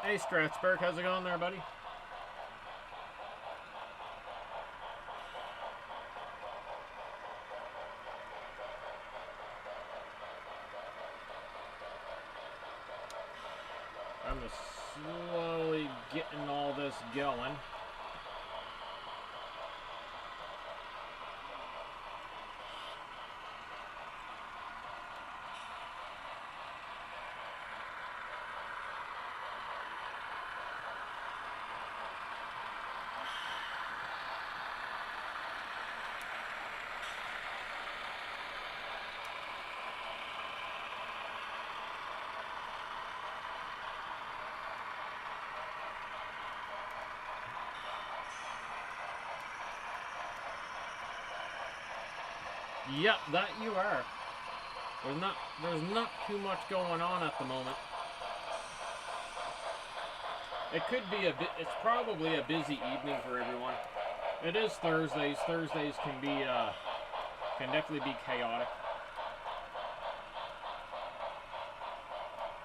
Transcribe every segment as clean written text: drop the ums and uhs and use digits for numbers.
Hey Strathsburg, how's it going there, buddy? I'm just slowly getting all this going. Yep, that you are. There's not too much going on at the moment. It could be a bit. It's probably a busy evening for everyone. It is Thursdays. Thursdays can definitely be chaotic.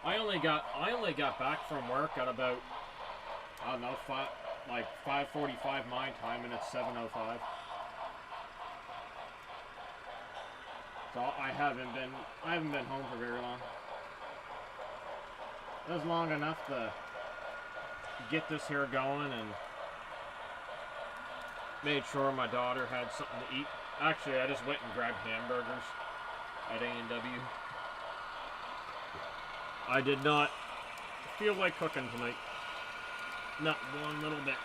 I only got back from work at about, I don't know, 5:45 my time, and it's 7:05. So I haven't been home for very long. It was long enough to get this here going and made sure my daughter had something to eat. Actually, I just went and grabbed hamburgers at A&W. I did not feel like cooking tonight. Not one little bit.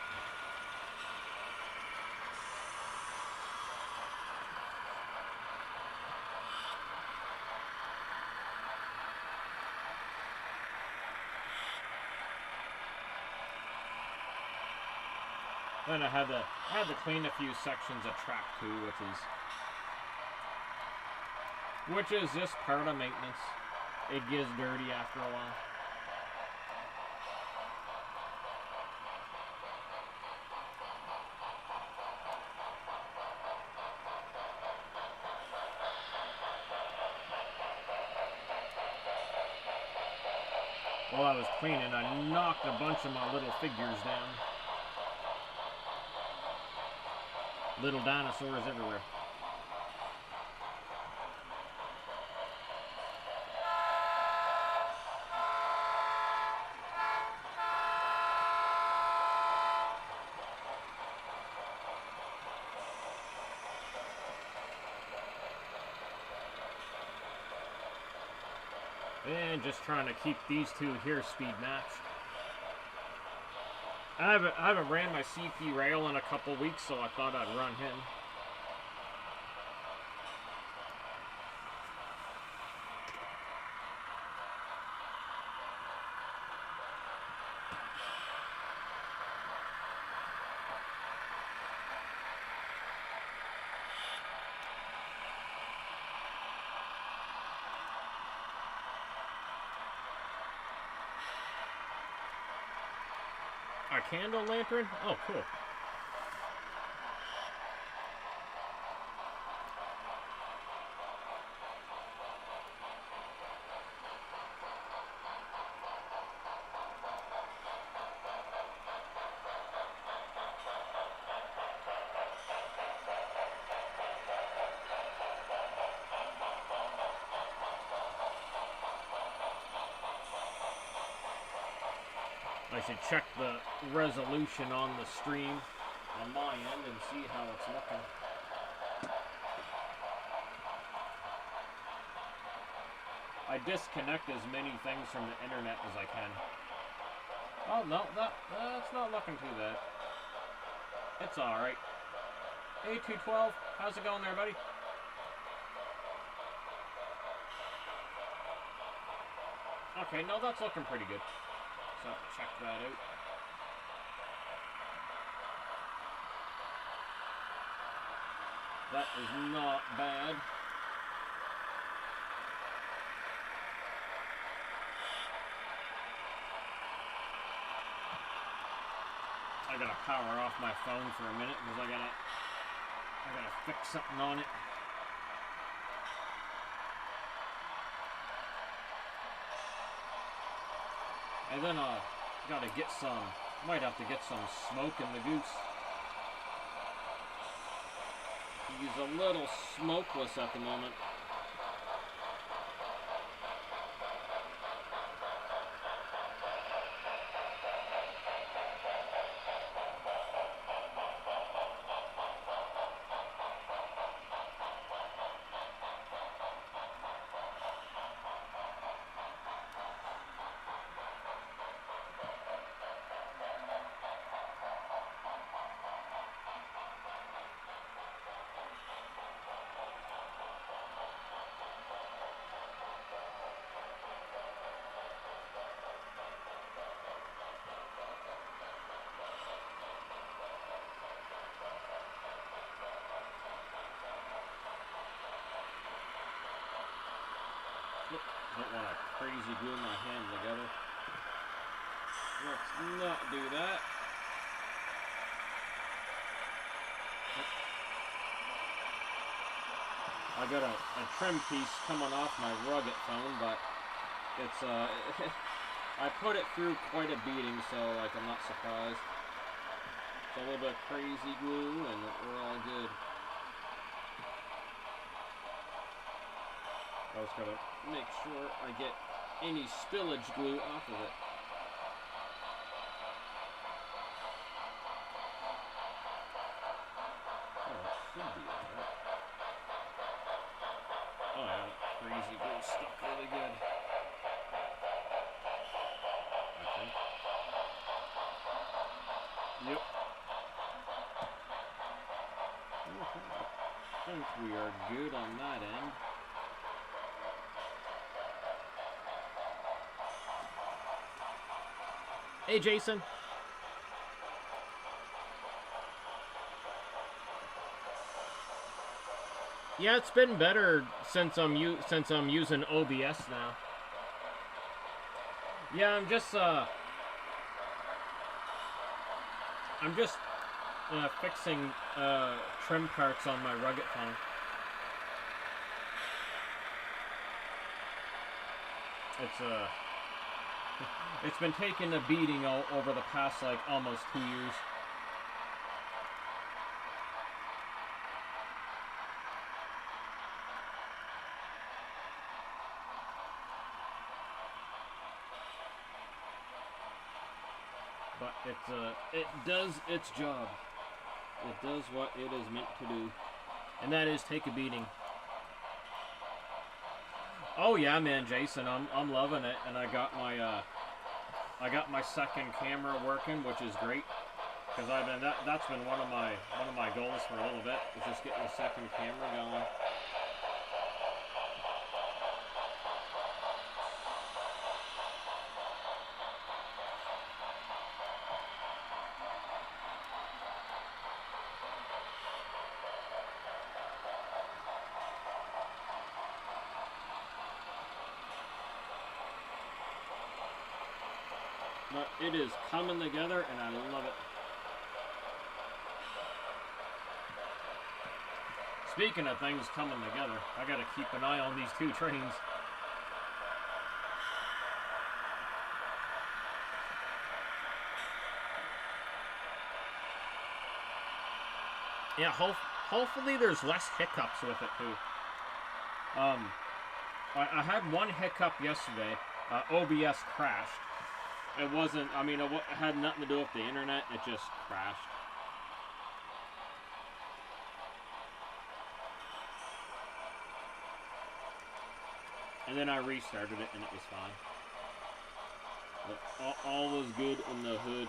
Then I had to clean a few sections of track too, which is just part of maintenance. It gets dirty after a while. While I was cleaning, I knocked a bunch of my little figures down. Little dinosaurs everywhere. And just trying to keep these two here speed matched. I haven't ran my CP rail in a couple weeks, so I thought I'd run him. A candle lantern? Oh, cool. I should check the resolution on the stream on my end and see how it's looking. I disconnect as many things from the internet as I can. Oh no, that's not looking too bad. It's alright. A212, how's it going there, buddy? Okay, no, that's looking pretty good. So check that out. That is not bad. I gotta power off my phone for a minute because I gotta fix something on it. And then Gotta get some, might have to get some smoke in the goose. He's a little smokeless at the moment. Don't want to crazy glue my hand together. Let's not do that. I got a trim piece coming off my rugged phone, but it's I put it through quite a beating, so like I'm not surprised. It's a little bit of crazy glue, and we're all good. I was gonna make sure I get any spillage glue off of it. Oh, it should be alright. Oh yeah, crazy glue stuck really good. I think. Yep. Okay. I think we are good on that end. Hey, Jason. Yeah, it's been better since I'm using OBS now. Yeah, I'm just fixing trim parts on my rugged phone. It's been taking a beating over the past like almost 2 years. But it does its job. It does what it is meant to do, and that is take a beating. Oh yeah, man, Jason, I'm loving it, and I got my second camera working, which is great, because that's been one of my goals for a little bit, is just getting a second camera going. But it is coming together, and I love it. Speaking of things coming together, I gotta keep an eye on these 2 trains. Yeah, hopefully there's less hiccups with it too. I had one hiccup yesterday. OBS crashed. It wasn't, I mean, it had nothing to do with the internet, it just crashed. And then I restarted it and it was fine. But all was good in the hood.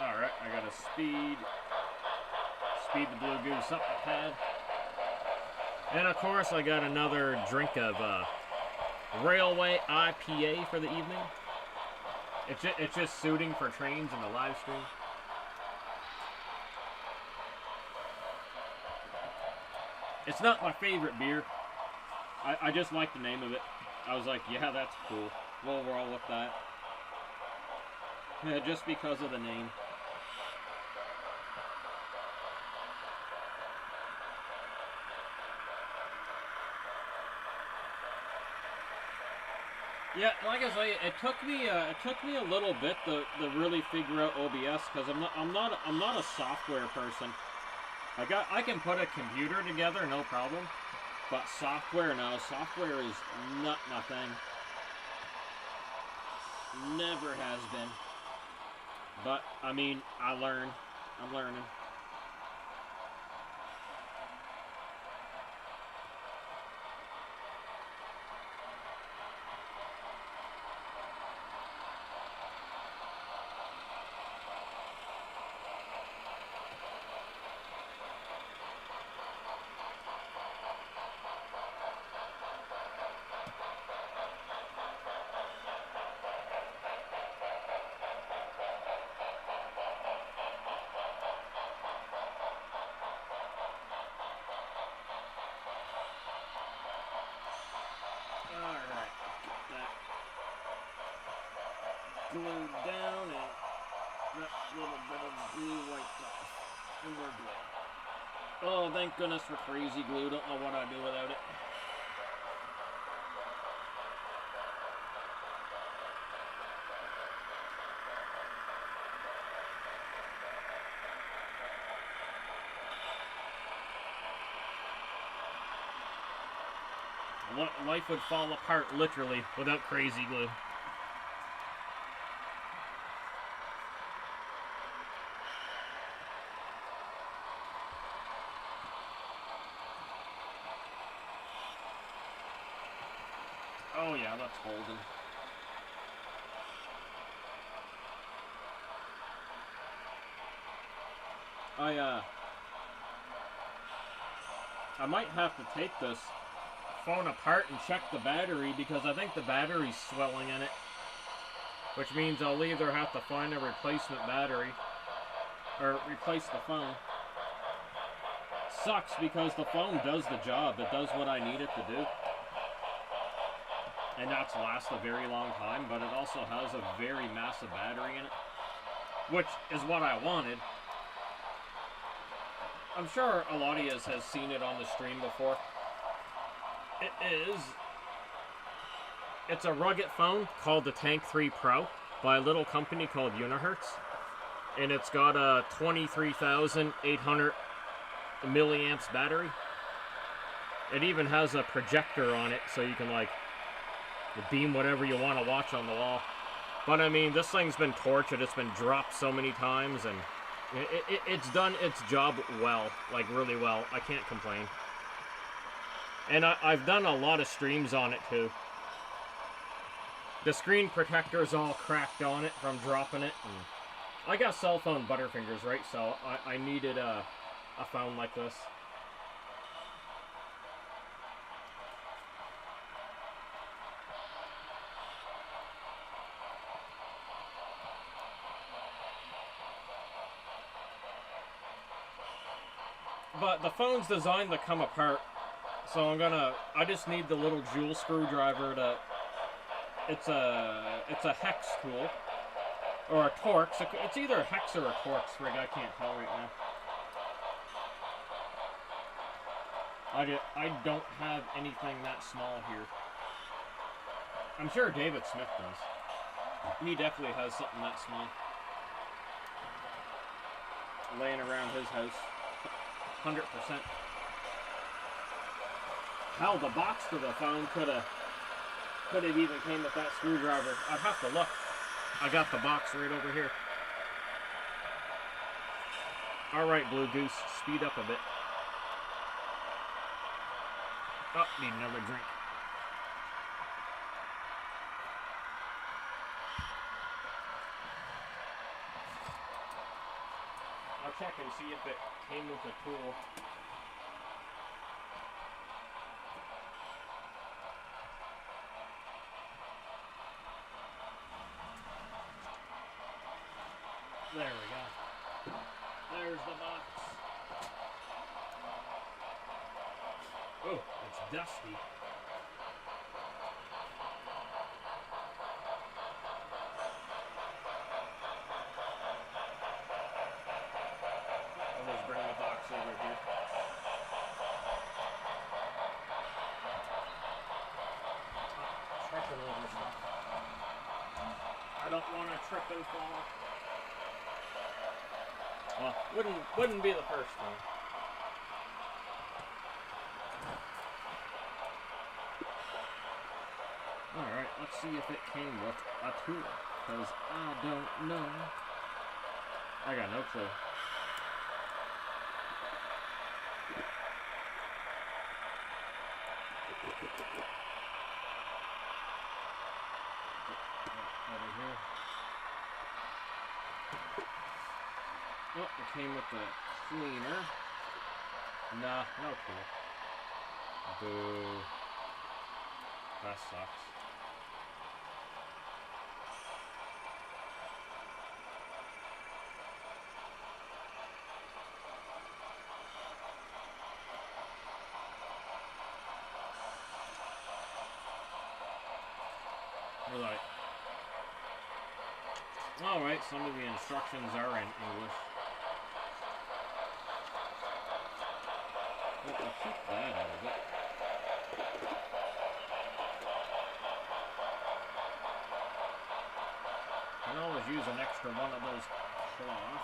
Alright, I got to speed the blue goose up ahead. And of course I got another drink of Railway IPA for the evening. It's just suiting for trains and the live stream. It's not my favorite beer. I just like the name of it. I was like, yeah, that's cool. We'll roll with that. Yeah, just because of the name. Yeah, like I say, it took me a little bit to really figure out OBS because I'm not a software person. I can put a computer together, no problem. But software, no. Software is not my thing. Never has been. But, I mean, I'm learning. Alright, that glued down and that little bit of glue wiped off. And we're good. Oh, thank goodness for crazy glue. Don't know what I'd do without it. Life would fall apart, literally, without crazy glue. Oh yeah, that's holding. I might have to take this phone apart and check the battery because I think the battery's swelling in it. Which means I'll either have to find a replacement battery or replace the phone. Sucks because the phone does the job. It does what I need it to do. And that's last a very long time, but it also has a very massive battery in it. Which is what I wanted. I'm sure a lot of you has seen it on the stream before. It's a rugged phone called the Tank 3 Pro by a little company called Unihertz. And it's got a 23,800 milliamps battery. It even has a projector on it so you can like beam whatever you want to watch on the wall. But I mean, this thing's been tortured. It's been dropped so many times and it's done its job well, like really well. I can't complain. And I've done a lot of streams on it too. The screen protector's all cracked on it from dropping it. And I got cell phone butterfingers, right? So I needed a phone like this. But the phone's designed to come apart, so I just need the little jewel screwdriver to, it's a hex tool, or a Torx, it's either a hex or a Torx rig, I can't tell right now. I don't have anything that small here. I'm sure David Smith does. He definitely has something that small laying around his house. 100%. Hell, the box to the phone could have even came with that screwdriver. I'd have to look. I got the box right over here. Alright, Blue Goose, speed up a bit. Oh, need another drink. I'll check and see if it came with a tool. There we go. There's the box. Oh, it's dusty. I'll just bring the box over here. Trucking over stuff. I don't want to trip and fall. Well, wouldn't be the first time. Alright, let's see if it came with a tool. Because I don't know. I got no clue. Over here. Oh, it came with the cleaner. Nah, no clue. Boo. That sucks. Right. Alright, some of the instructions are in English. Well, I'll keep that out of it. Can always use an extra one of those cloth.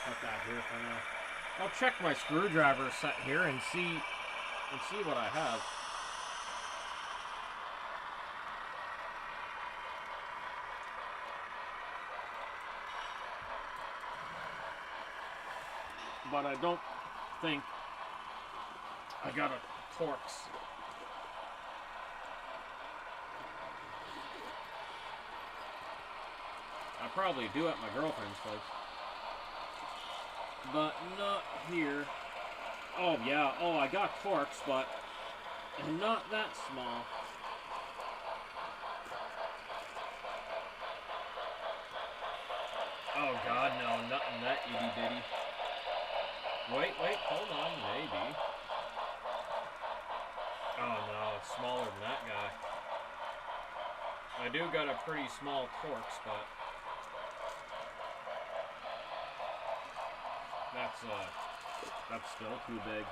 Put that here for now. I'll check my screwdriver set here and see what I have. But I don't think I got a Torx. I probably do at my girlfriend's place. But not here. Oh yeah, oh I got Torx, but not that small. Oh god, no, nothing that itty bitty. Wait, hold on, maybe. Oh no, it's smaller than that guy. I do got a pretty small Torx, but that's still too big.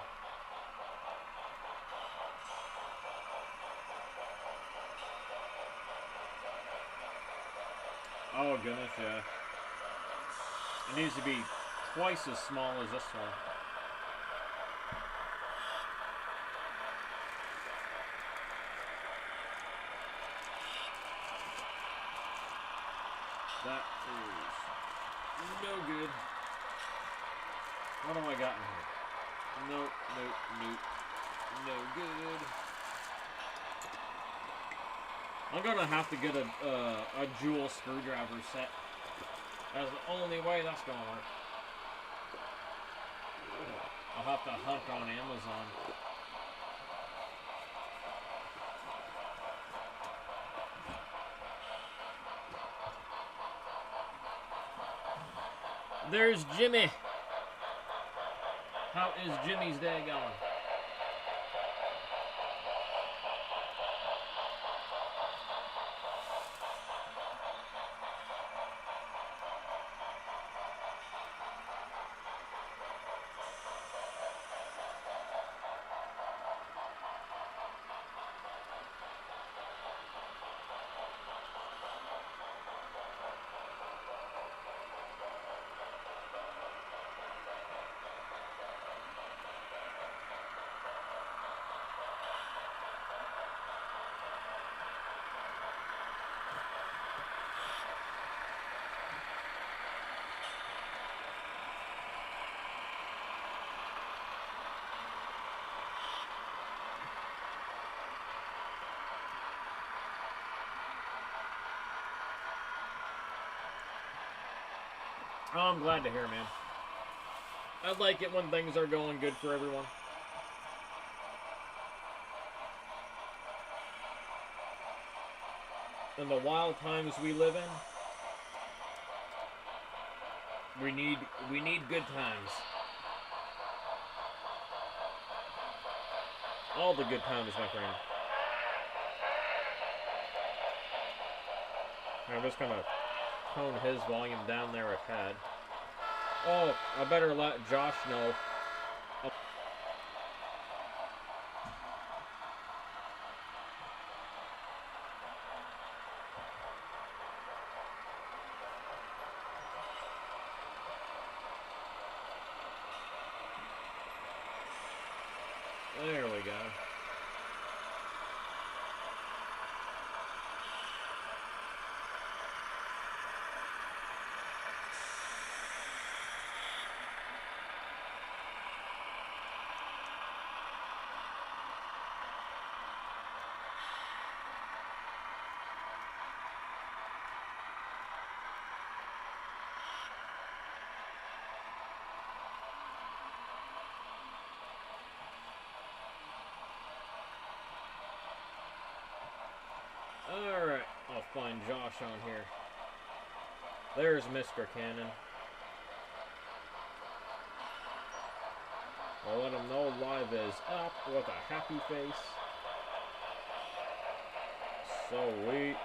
Oh goodness, yeah. It needs to be twice as small as this one. That is no good. What do I got in here? Nope. No good. I'm gonna have to get a jewel screwdriver set. That's the only way that's gonna work. I'll have to hunt on Amazon. There's Jimmy. How is Jimmy's day going? Oh, I'm glad to hear, man. I like it when things are going good for everyone. In the wild times we live in, we need good times. All the good times, my friend. I'm just gonna tone his volume down there a tad. Oh, I better let Josh know. Oh. There we go. Alright, I'll find Josh on here. There's Mr. Cannon. I'll let him know live is up with a happy face. Sweet.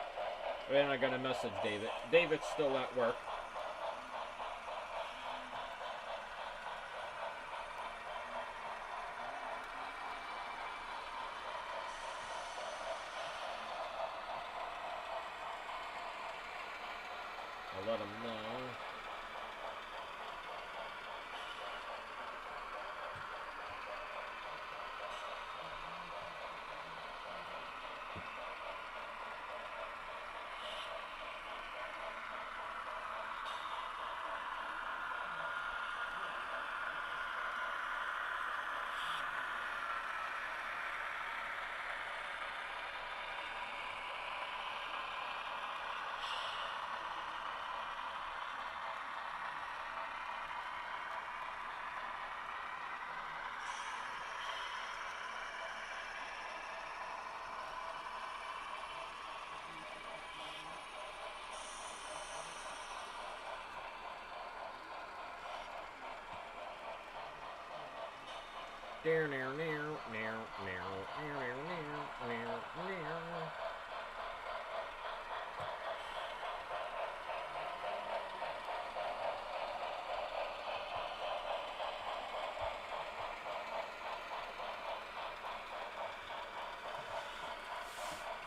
And I got a message, David. David's still at work. I'll let him know.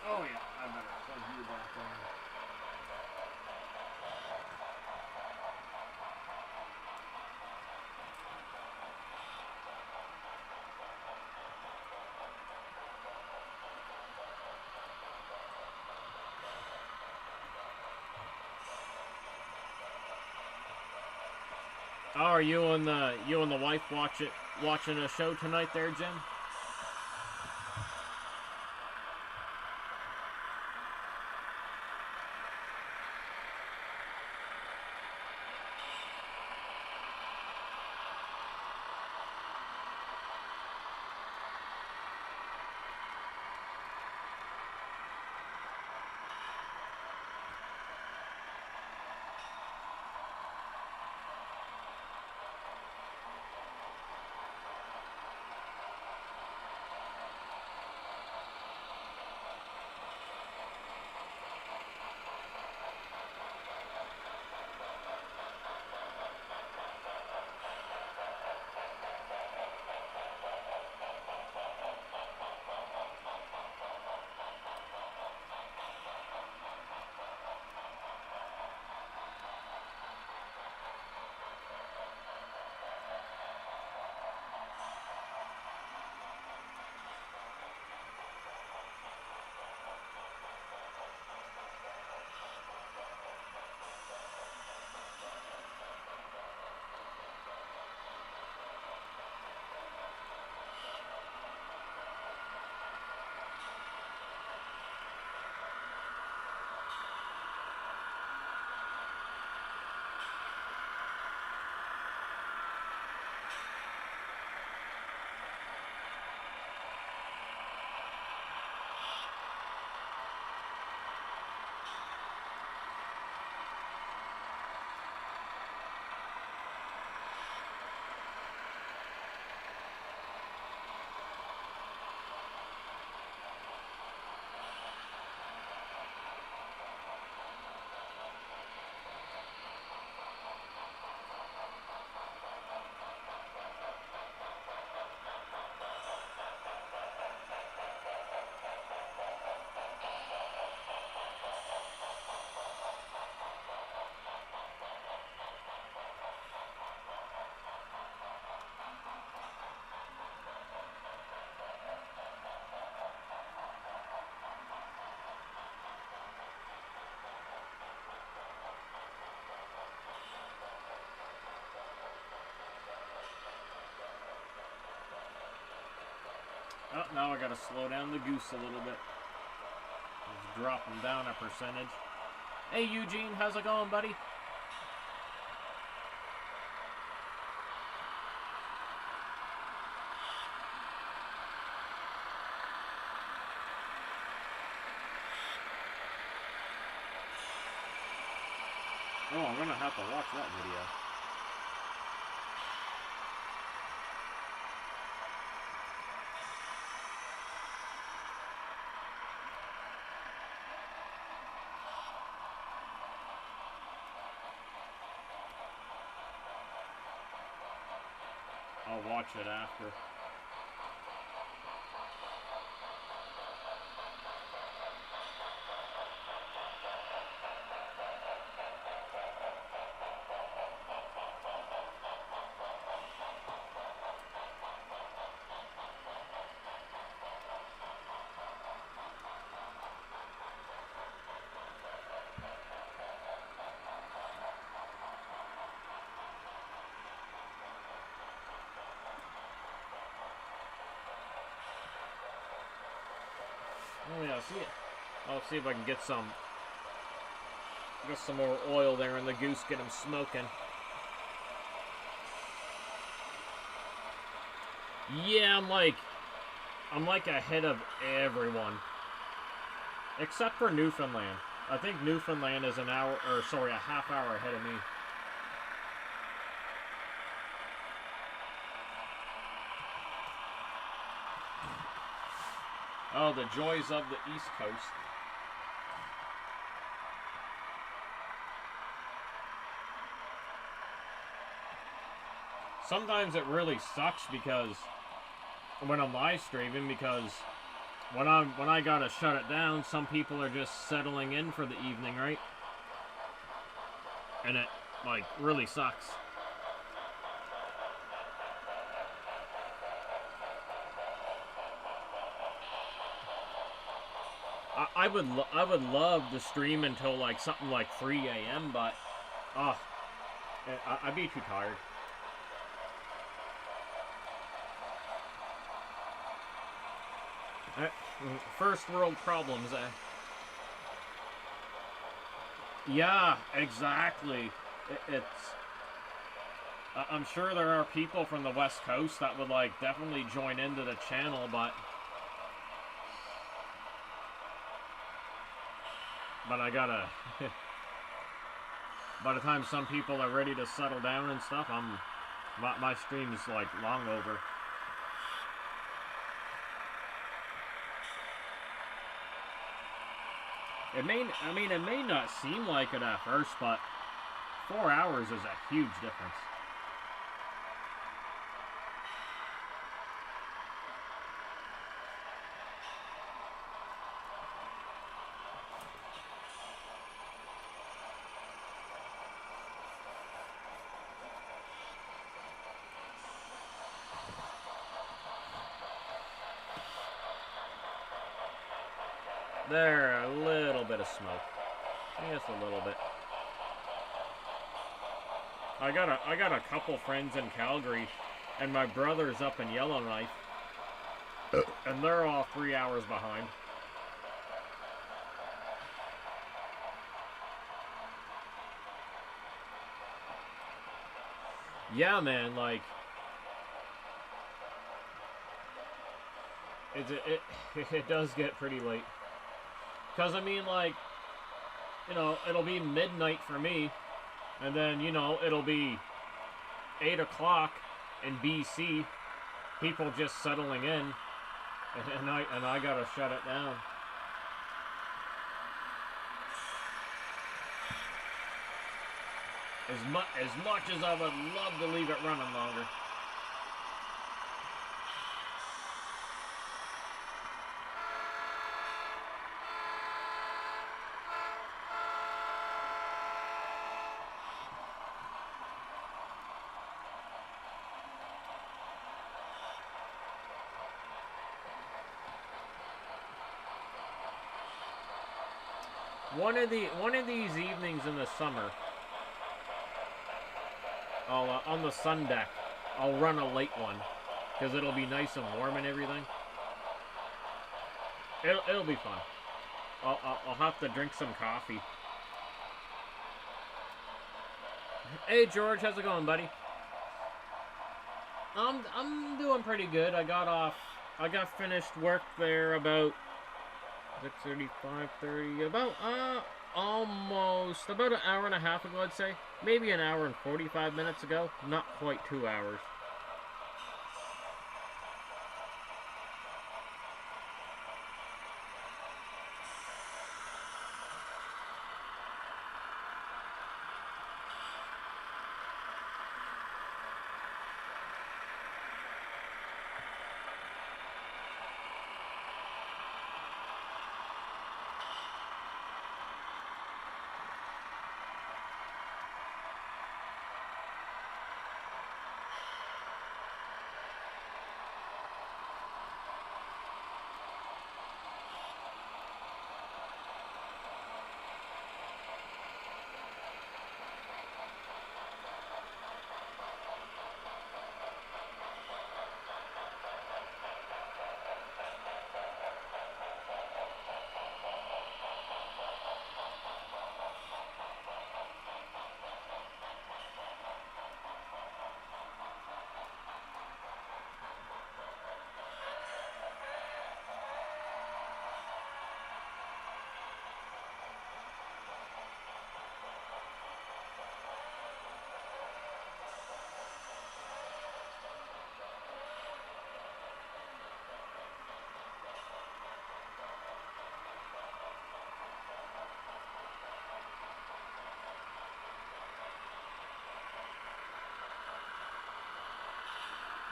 Oh yeah, I better plug you back in. Oh, are you and the wife watching a show tonight there, Jim? Oh, now I gotta slow down the goose a little bit. Just drop him down a percentage. Hey Eugene, how's it going, buddy? Oh, I'm gonna have to watch that video. I'll watch it after. Oh yeah, see it. I'll see if I can get some more oil there in the goose, get him smoking. Yeah, I'm like ahead of everyone. Except for Newfoundland. I think Newfoundland is a half hour ahead of me. Oh, the joys of the East Coast. Sometimes it really sucks because when I'm live streaming, because when I gotta shut it down, some people are just settling in for the evening, right? And it like really sucks. I would love to stream until like something like 3 a.m. but I'd be too tired. First world problems, eh? Yeah, exactly. I'm sure there are people from the West Coast that would like definitely join into the channel, but I gotta. By the time some people are ready to settle down and stuff, my stream is like long over. It may not seem like it at first, but 4 hours is a huge difference. There, a little bit of smoke. Just a little bit. I got a couple friends in Calgary, and my brother's up in Yellowknife, and they're all 3 hours behind. Yeah, man, like it does get pretty late. Because, I mean, like, you know, it'll be midnight for me, and then, you know, it'll be 8 o'clock in BC, people just settling in, and I gotta shut it down. As much as I would love to leave it running longer. One of these evenings in the summer, I'll on the sun deck, I'll run a late one, because it'll be nice and warm and everything. It'll be fun. I'll have to drink some coffee. Hey George, how's it going, buddy? I'm doing pretty good. I got finished work there about 6:30, 5:30, almost about an hour and a half ago, I'd say. Maybe an hour and 45 minutes ago. Not quite 2 hours.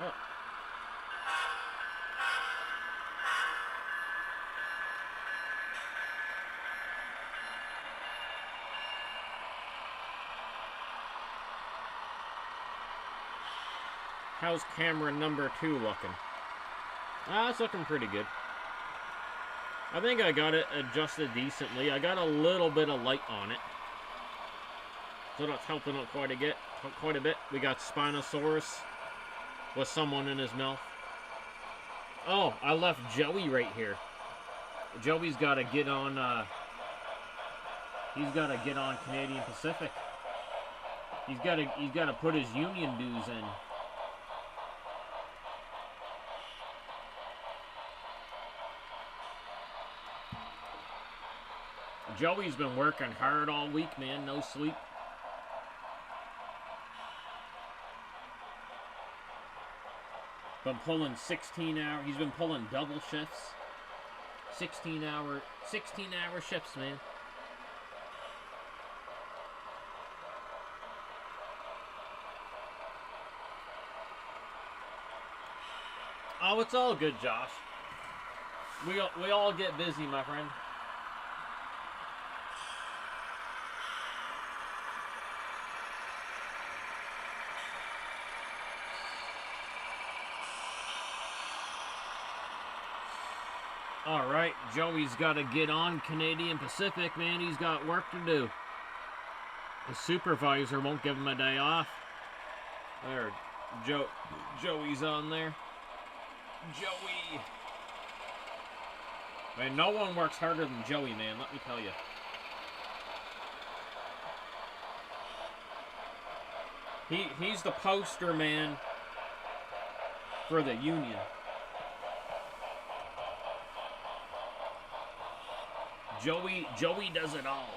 Oh. How's camera number 2 looking? It's looking pretty good. I think I got it adjusted decently. I got a little bit of light on it, so that's helping out quite a bit. We got Spinosaurus with someone in his mouth. Oh, I left Joey right here. Joey's got to get on. He's got to get on Canadian Pacific. He's got to put his union dues in. Joey's been working hard all week, man. No sleep. Been pulling 16 hour. He's been pulling double shifts. 16 hour shifts, man. Oh, it's all good, Josh. We all get busy, my friend. Alright, Joey's got to get on Canadian Pacific, man. He's got work to do. The supervisor won't give him a day off. There, Joey's on there. Joey. Man, no one works harder than Joey, man, let me tell you. He's the poster man for the union. Joey does it all.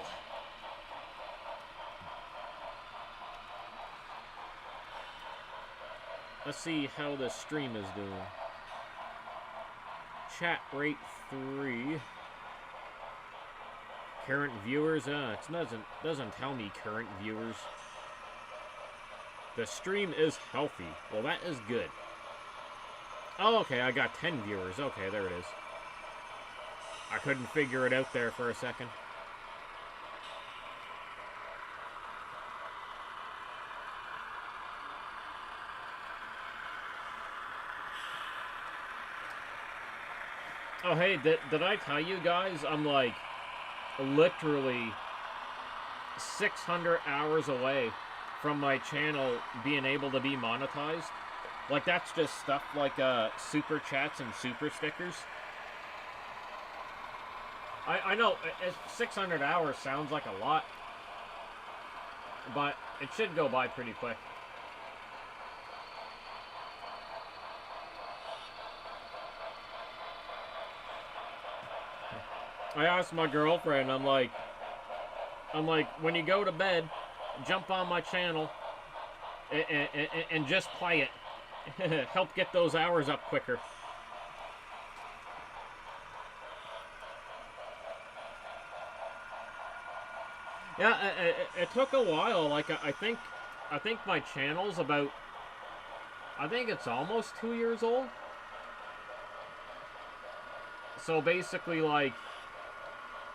Let's see how the stream is doing. Chat rate 3. Current viewers, it doesn't tell me current viewers. The stream is healthy. Well, that is good. Oh, okay, I got 10 viewers. Okay, there it is. I couldn't figure it out there for a second. Oh, hey, did I tell you guys I'm like literally 600 hours away from my channel being able to be monetized? Like, that's just stuff like super chats and super stickers. I know 600 hours sounds like a lot, but it should go by pretty quick. I asked my girlfriend, I'm like, when you go to bed, jump on my channel and just play it. Help get those hours up quicker. Yeah, it took a while. Like I think my channel's about. I think it's almost 2 years old. So basically, like,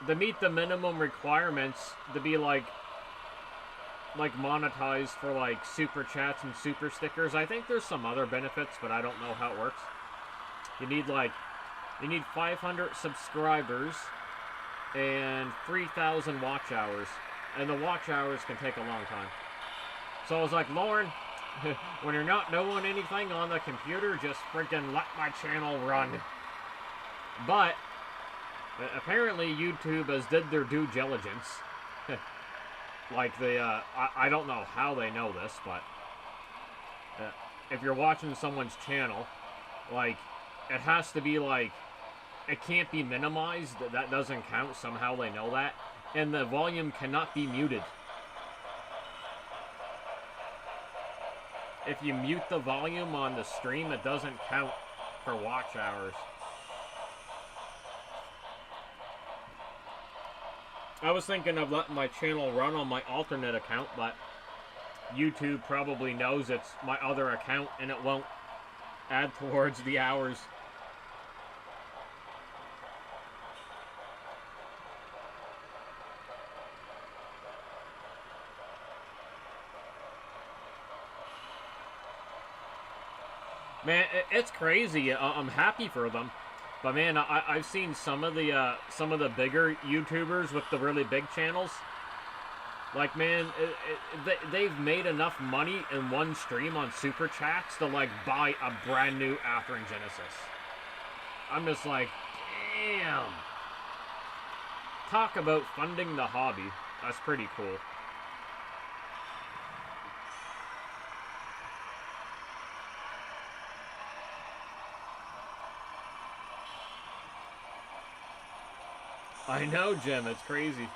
to meet the minimum requirements to be like monetized for like super chats and super stickers. I think there's some other benefits, but I don't know how it works. You need 500 subscribers and 3,000 watch hours. And the watch hours can take a long time. So I was like, Lauren, when you're not doing anything on the computer, just freaking let my channel run. But apparently YouTube has did their due diligence. Like I don't know how they know this, but if you're watching someone's channel, like, it has to be like, it can't be minimized. That doesn't count. Somehow they know that. And the volume cannot be muted. If you mute the volume on the stream, it doesn't count for watch hours. I was thinking of letting my channel run on my alternate account, but YouTube probably knows it's my other account and it won't add towards the hours. Man, it's crazy. I'm happy for them, but man, I've seen some of the bigger YouTubers with the really big channels. Like, man, they've made enough money in one stream on super chats to like buy a brand new Athearn Genesis. I'm just like, damn. Talk about funding the hobby. That's pretty cool. I know, Jim, it's crazy.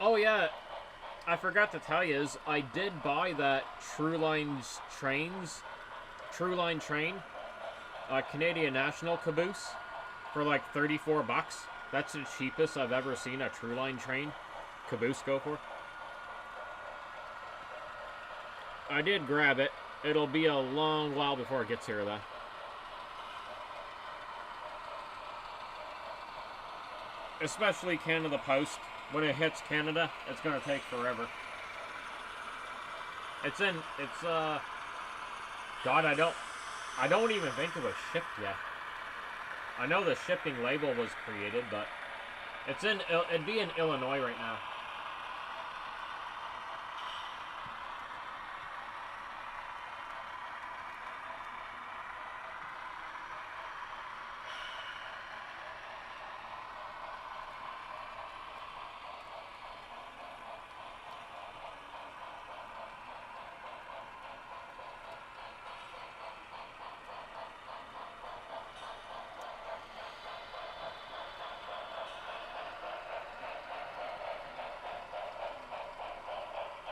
Oh yeah, I forgot to tell you is I did buy that Truline Train, Canadian National caboose for like 34 bucks. That's the cheapest I've ever seen a Truline Train caboose go for. I did grab it. It'll be a long while before it gets here though. Especially Canada Post. When it hits Canada, it's gonna take forever. God, I don't even think it was shipped yet. I know the shipping label was created, but it'd be in Illinois right now.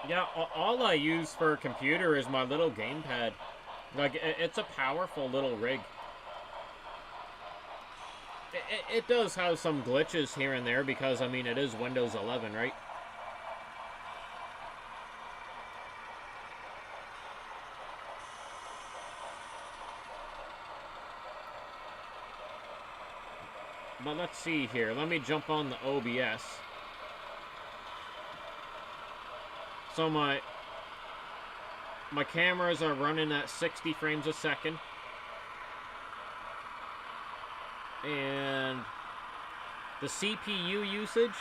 Yeah, all I use for a computer is my little gamepad. Like, it's a powerful little rig. It does have some glitches here and there because, I mean, it is Windows 11, right? But let's see here. Let me jump on the OBS. So my cameras are running at 60 frames a second. and the CPU usage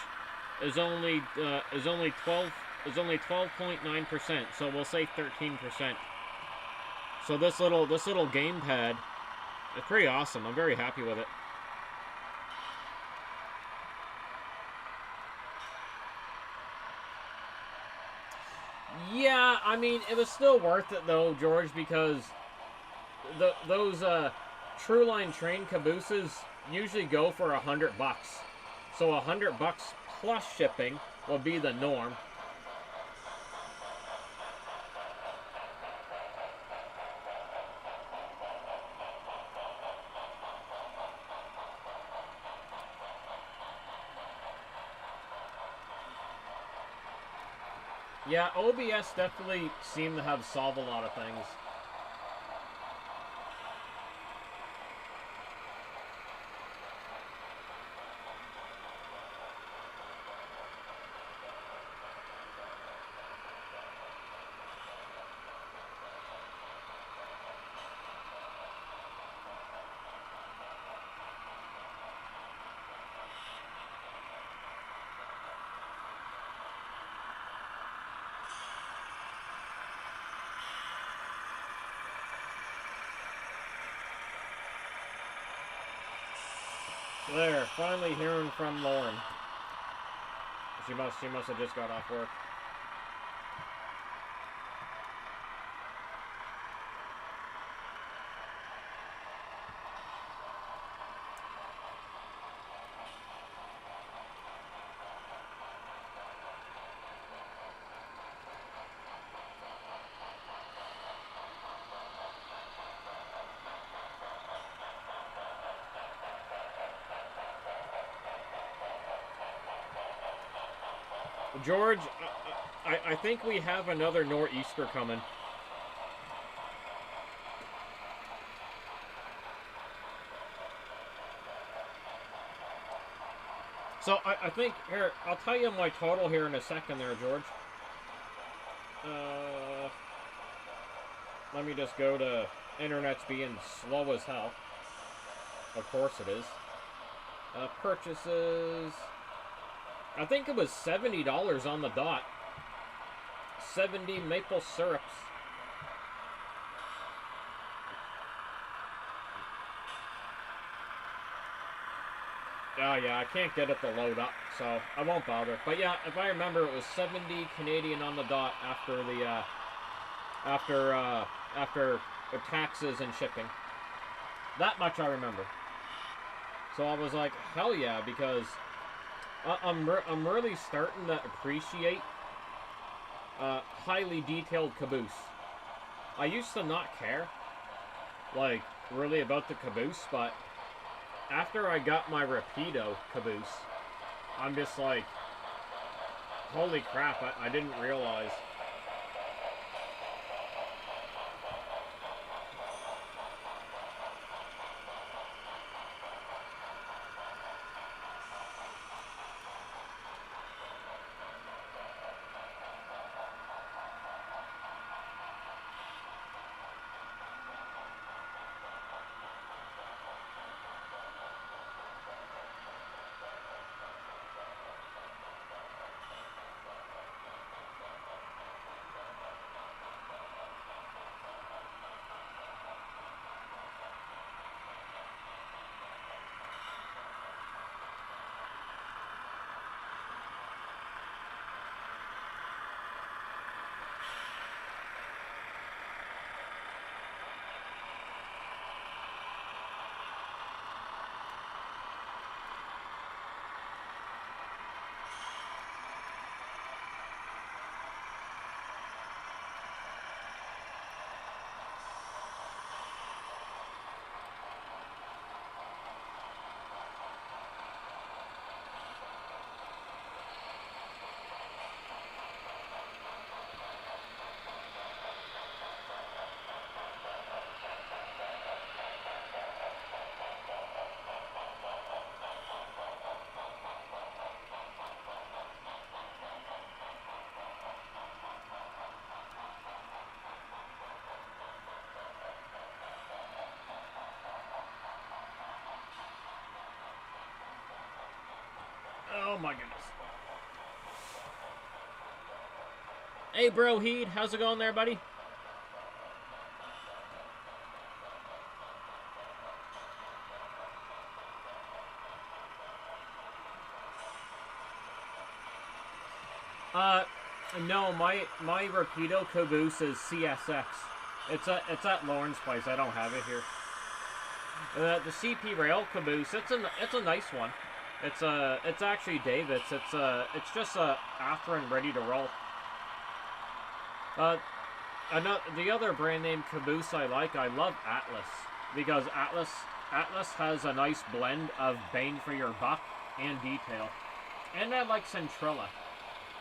is only 12.9%. So we'll say 13%. So this little gamepad is pretty awesome. I'm very happy with it. Yeah, I mean, it was still worth it though, George, because those True Line train cabooses usually go for $100. So $100 plus shipping will be the norm. Yeah, OBS definitely seemed to have solved a lot of things. There, finally hearing from Lauren. She must have just got off work. George, I think we have another nor'easter coming. So I think, here, I'll tell you my total here in a second there, George. Let me just go to internet's being slow as hell. Of course it is. Purchases. I think it was $70 on the dot. 70 maple syrups. Oh yeah, I can't get it to load up, so I won't bother. But yeah, if I remember, it was 70 Canadian on the dot after the after the taxes and shipping. That much I remember. So I was like, hell yeah, because I'm really starting to appreciate highly detailed caboose. I used to not care, like, really about the caboose, but after I got my Rapido caboose, I'm just like, holy crap, I didn't realize. my goodness. Hey, bro, Heed, how's it going there, buddy? No, my Rapido caboose is CSX. It's at Lauren's place. I don't have it here. The CP Rail caboose. It's a nice one. It's actually David's. It's just after and ready to roll. The other brand name caboose I love Atlas, because Atlas has a nice blend of bang for your buck and detail. And I like Centrilla.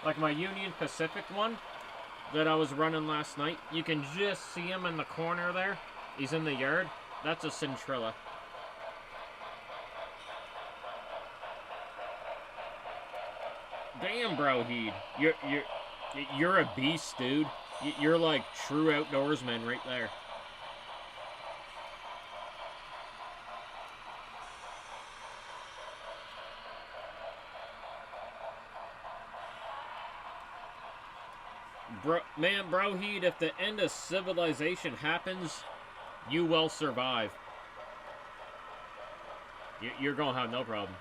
Like my Union Pacific one that I was running last night, you can just see him in the corner there. He's in the yard. That's a Centrilla. Damn, bro, Heed. You're a beast, dude. You're like true outdoorsman right there. Bro, Heed, if the end of civilization happens, you will survive. You're gonna have no problem.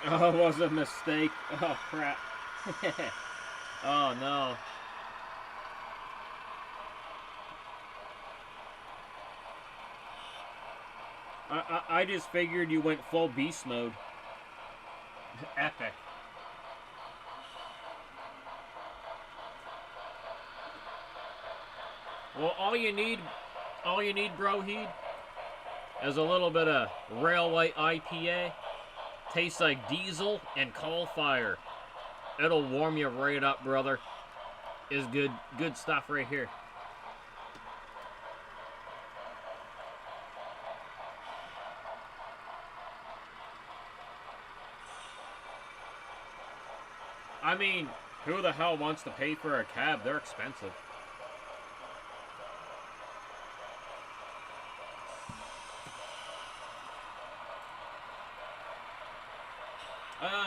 Oh, it was a mistake. Oh, crap. Oh, no. I just figured you went full beast mode. Epic. Well, all you need, bro, Heed, is a little bit of Rail White IPA. Tastes like diesel and coal fire. It'll warm you right up, brother. Is good stuff right here. I mean, who the hell wants to pay for a cab? They're expensive.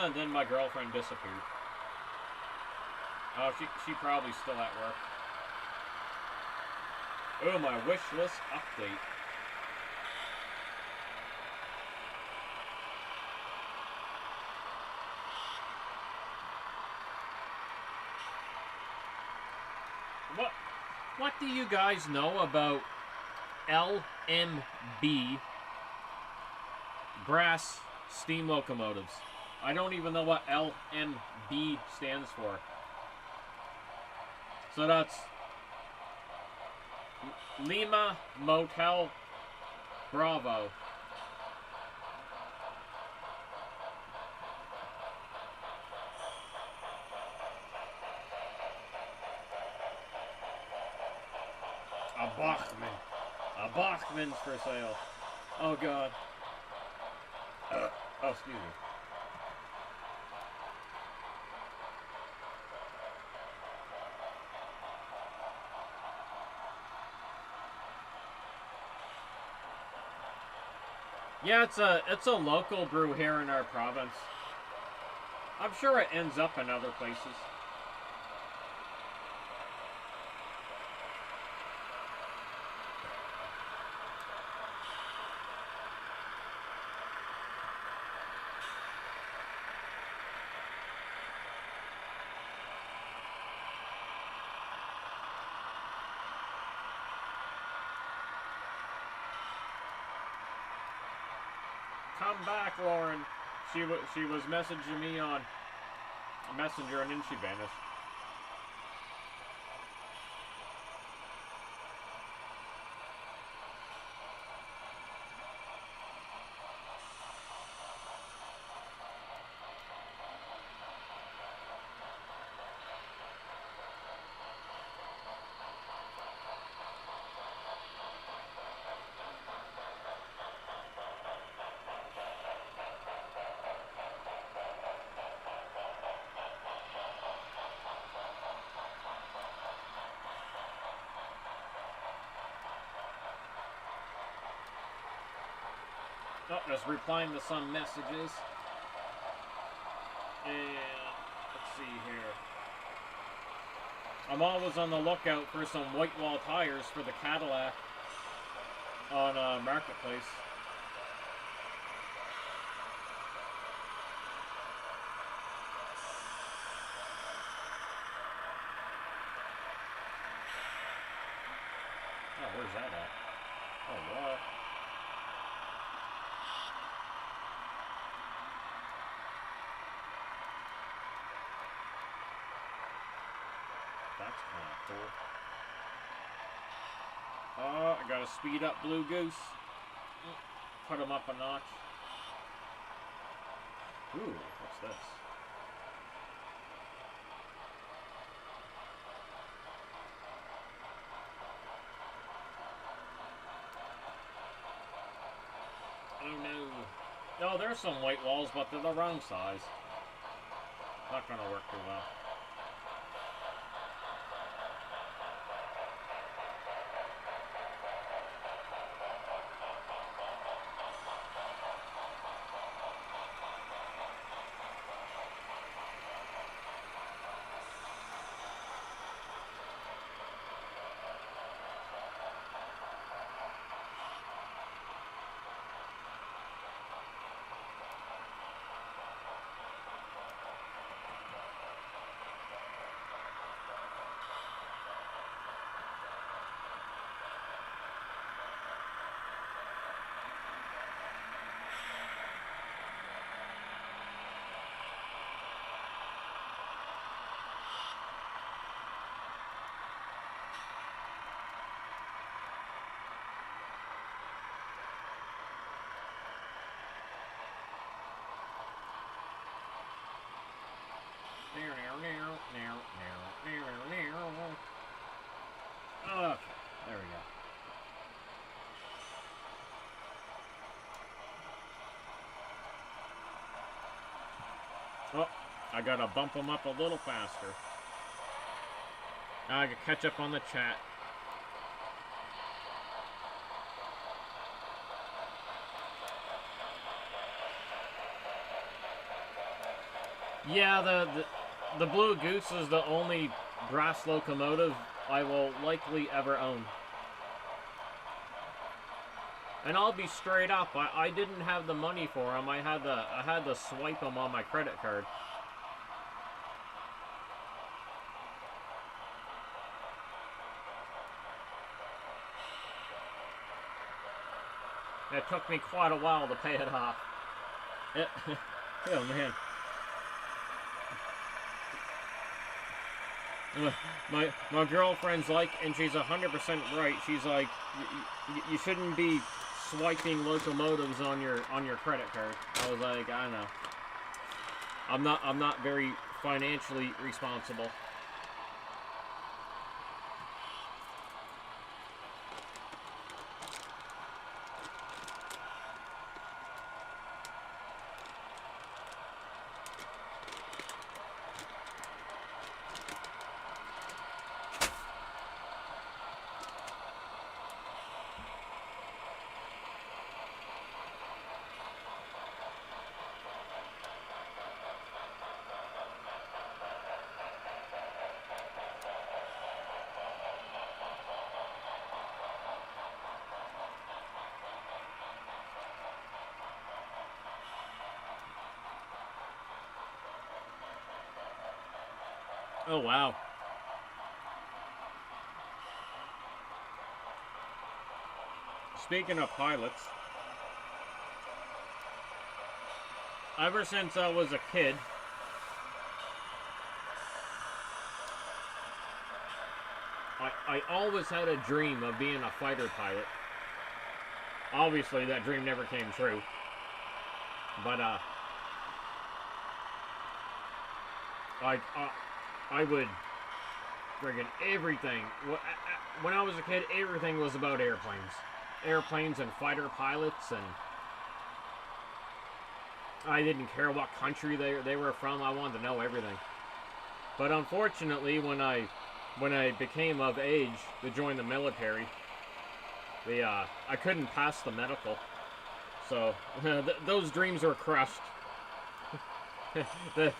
And then my girlfriend disappeared. Oh, she probably still at work. Oh, my wish list update. What do you guys know about LMB brass steam locomotives? I don't even know what LMB stands for. So that's Lima Motel Bravo. A Bachman's for sale. Oh, God. Oh, excuse me. Yeah, it's a local brew here in our province. I'm sure it ends up in other places. Come back, Lauren. She was messaging me on Messenger and then she vanished. Oh, just replying to some messages. And let's see here. I'm always on the lookout for some white wall tires for the Cadillac on Marketplace. Oh, where's that at? Oh, what? That's kind of cool. Oh, I gotta speed up Blue Goose. Put him up a notch. Ooh, what's this? Oh no. No, there's some white walls, but they're the wrong size. Not gonna work too well. Okay, there we go. Oh, I gotta bump them up a little faster. Now I can catch up on the chat. Yeah, the Blue Goose is the only brass locomotive I will likely ever own. And I'll be straight up, I didn't have the money for them. I had to swipe them on my credit card. It took me quite a while to pay it off. Oh man. My girlfriend's like, and she's 100% right. She's like, you shouldn't be swiping locomotives on your credit card. I was like, I know. I'm not very financially responsible. Oh, wow. Speaking of pilots, ever since I was a kid, I always had a dream of being a fighter pilot. Obviously, that dream never came true. But, I would friggin' everything. When I was a kid, everything was about airplanes. Airplanes and fighter pilots, and I didn't care what country they were from. I wanted to know everything. But unfortunately, when I became of age to join the military, I couldn't pass the medical. So those dreams were crushed. the,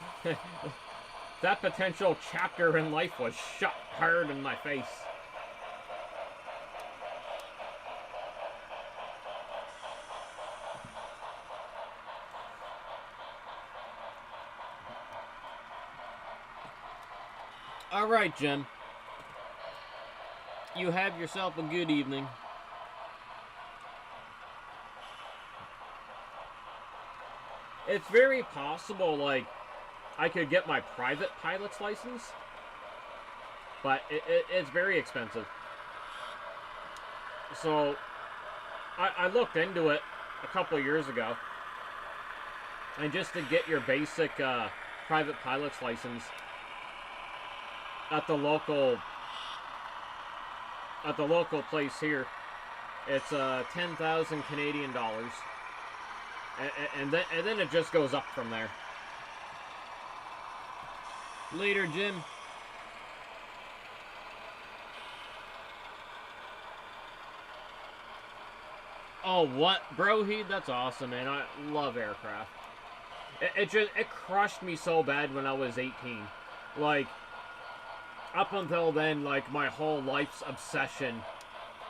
that potential chapter in life was shut hard in my face. All right, Jim. You have yourself a good evening. It's very possible, like, I could get my private pilot's license, but it's very expensive. So, I looked into it a couple of years ago, and just to get your basic private pilot's license at the local place here, it's 10,000 Canadian dollars. And then it just goes up from there. Later, Jim. Oh, what? Broheed? That's awesome, man. I love aircraft. It crushed me so bad when I was 18. Like, up until then, like, my whole life's obsession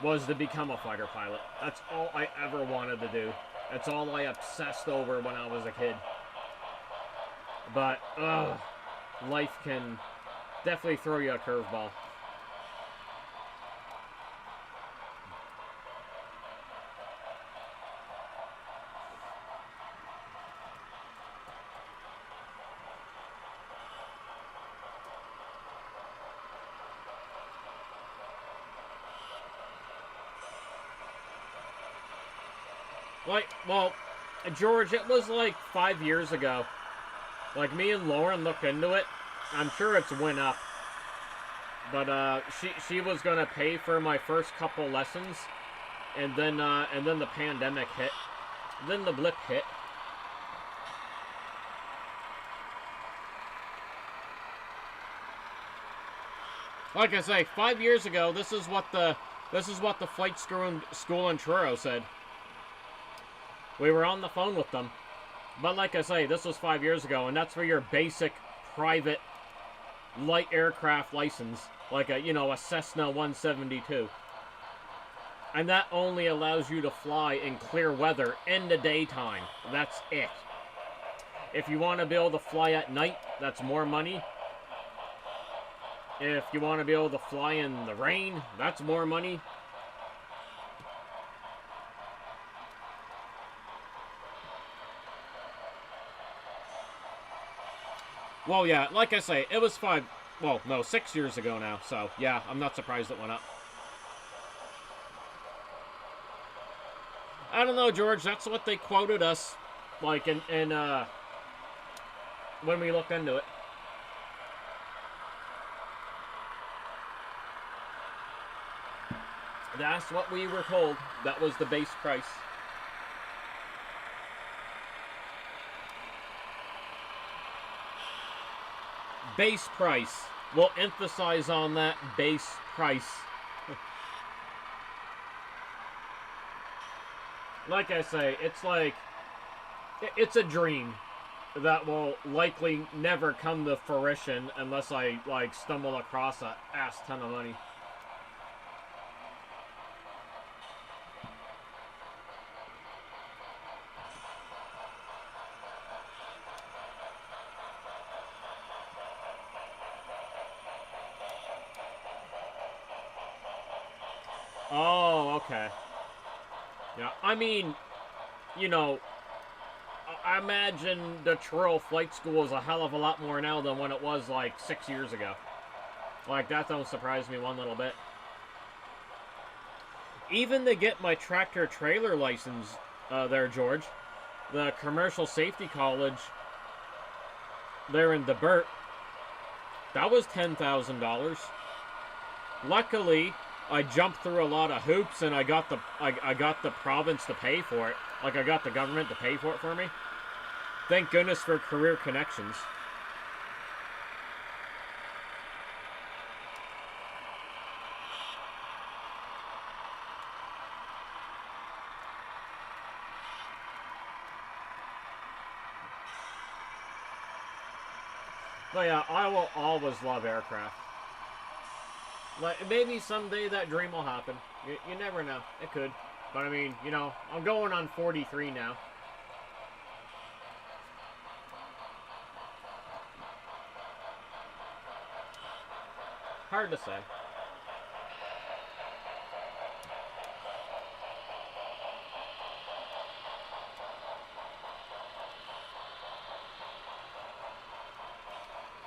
was to become a fighter pilot. That's all I ever wanted to do. That's all I obsessed over when I was a kid. But, life can definitely throw you a curveball. Like, well, George, it was like 5 years ago. Like, me and Lauren looked into it. I'm sure it's went up. But, she was gonna pay for my first couple lessons. And then the pandemic hit. Then the blip hit. Like I say, 5 years ago, this is what the flight school in Truro said. We were on the phone with them. But like I say, this was 5 years ago, and that's for your basic private light aircraft license. Like a Cessna 172. And that only allows you to fly in clear weather in the daytime. That's it. If you want to be able to fly at night, that's more money. If you want to be able to fly in the rain, that's more money. Well, yeah, like I say, it was 6 years ago now, so yeah, I'm not surprised it went up. I don't know, George, that's what they quoted us, like, in when we looked into it. That's what we were told. That was the base price. Base price. We'll emphasize on that base price. Like I say, it's a dream that will likely never come to fruition unless I, like, stumble across a ass ton of money. Oh, okay. Yeah, I mean, I imagine the Truro Flight School is a hell of a lot more now than when it was, like, 6 years ago. Like, that don't surprise me one little bit. Even to get my tractor-trailer license there, George, the Commercial Safety College there in DeBert, that was $10,000. Luckily, I jumped through a lot of hoops, and I got the province to pay for it. Like, I got the government to pay for it for me. Thank goodness for career connections. But yeah, I will always love aircraft. Like, maybe someday that dream will happen. You never know. It could. But I mean, you know, I'm going on 43 now. Hard to say.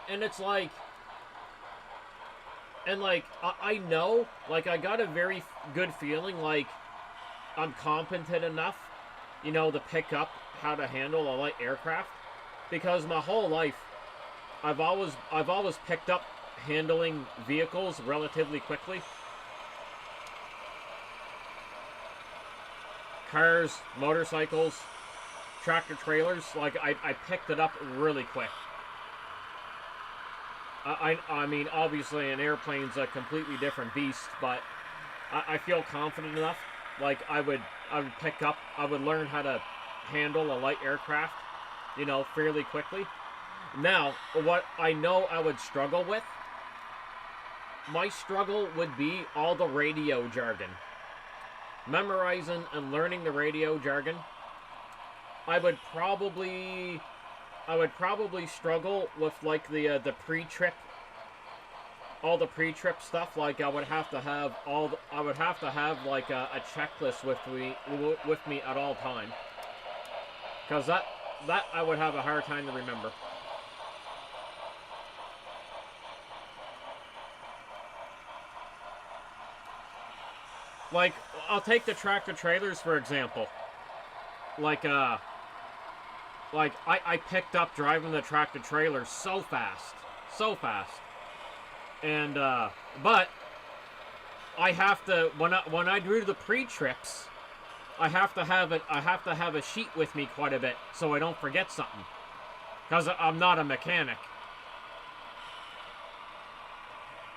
And it's like, and like, I know, like, I got a very good feeling, like, I'm competent enough, you know, to pick up how to handle a light aircraft, because my whole life, I've always picked up handling vehicles relatively quickly. Cars, motorcycles, tractor trailers, like, I picked it up really quick. I mean, obviously, an airplane's a completely different beast, but I feel confident enough. Like, I would learn how to handle a light aircraft, you know, fairly quickly. Now, what I know I would struggle with, my struggle would be all the radio jargon. Memorizing and learning the radio jargon, I would probably struggle with, like, the pre-trip, all the pre-trip stuff. Like, I would have to have like a checklist with me at all time, because that I would have a hard time to remember. Like, I'll take the tractor trailers for example. Like, I picked up driving the tractor trailer so fast, so fast, and but I have to, when I do the pre-trips, I have to have a sheet with me quite a bit so I don't forget something, because I'm not a mechanic.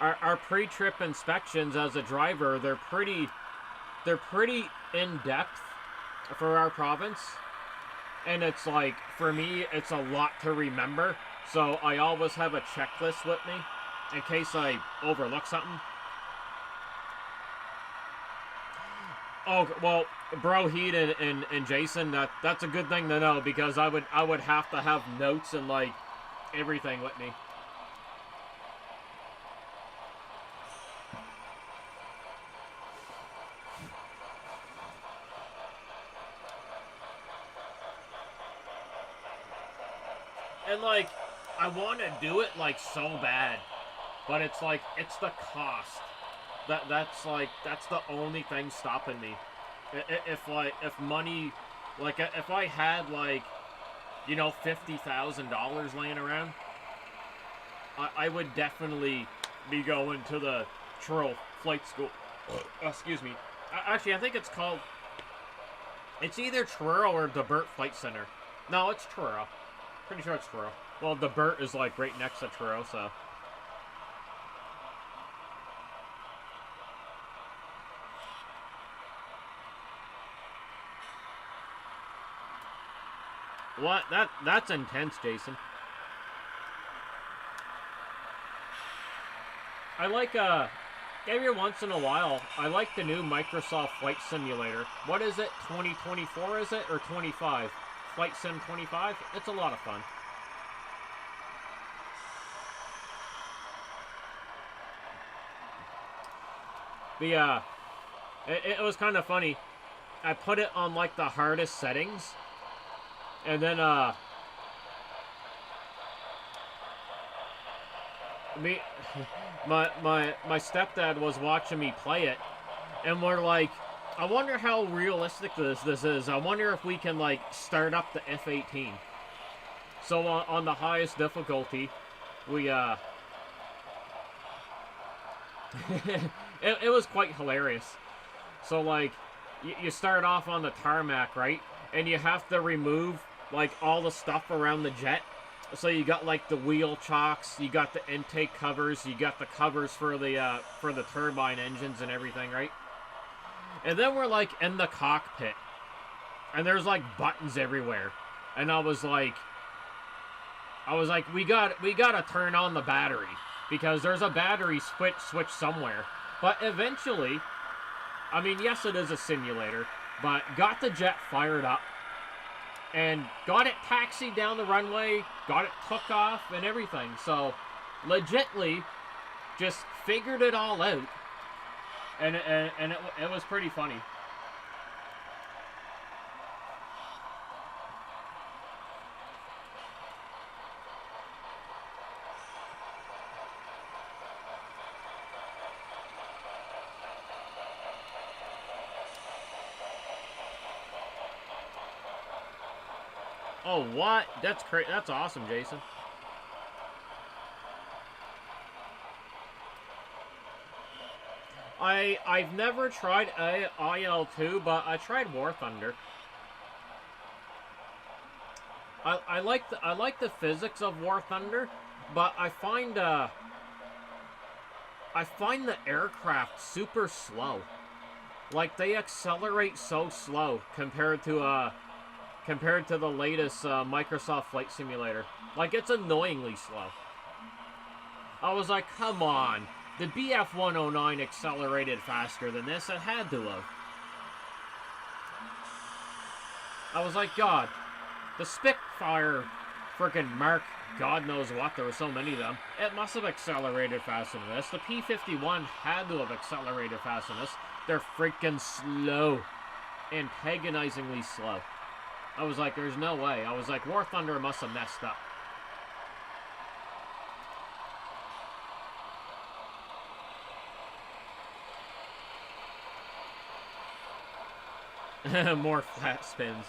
Our pre-trip inspections as a driver, they're pretty in depth for our province. And it's like, for me, it's a lot to remember. So I always have a checklist with me in case I overlook something. Oh, well, Bro Heat and Jason, that's a good thing to know, because I would have to have notes and, like, everything with me. And, like, I want to do it, like, so bad, but it's like, it's the cost. That's the only thing stopping me. If money, like, if I had, like, you know, $50,000 laying around, I would definitely be going to the Truro Flight School. Excuse me. Actually, I think it's either Truro or the Burt Flight Center. No, it's Truro. Pretty sure it's Truro. Well, the Burt is, like, right next to Truro, so. What? That's intense, Jason. I like, every once in a while, I like the new Microsoft Flight Simulator. What is it? 2024, is it? Or 25? Flight Sim 25? It's a lot of fun. It was kind of funny. I put it on, like, the hardest settings, and then, me, my stepdad was watching me play it, and we're like, I wonder how realistic this is. I wonder if we can, like, start up the F-18. So on the highest difficulty, we it was quite hilarious. So, like, you start off on the tarmac, right? And you have to remove, like, all the stuff around the jet. So you got, like, the wheel chocks, you got the intake covers, you got the covers for the turbine engines and everything, right? And then we're, like, in the cockpit, and there's, like, buttons everywhere. And I was like, I was like, we gotta turn on the battery because there's a battery switch somewhere. But eventually, I mean, yes, it is a simulator, but got the jet fired up and got it taxied down the runway, got it took off and everything. So, legitly, just figured it all out, and it was pretty funny. Oh, what? That's crazy. That's awesome, Jason. I've never tried IL-2, but I tried War Thunder. I like the physics of War Thunder, but I find the aircraft super slow. Like, they accelerate so slow compared to the latest Microsoft Flight Simulator. Like, it's annoyingly slow. I was like, come on. The BF-109 accelerated faster than this. It had to have. I was like, God. The Spitfire freaking Mark God knows what. There were so many of them. It must have accelerated faster than this. The P-51 had to have accelerated faster than this. They're freaking slow. Antagonizingly slow. I was like, there's no way. I was like, War Thunder must have messed up. More flat spins.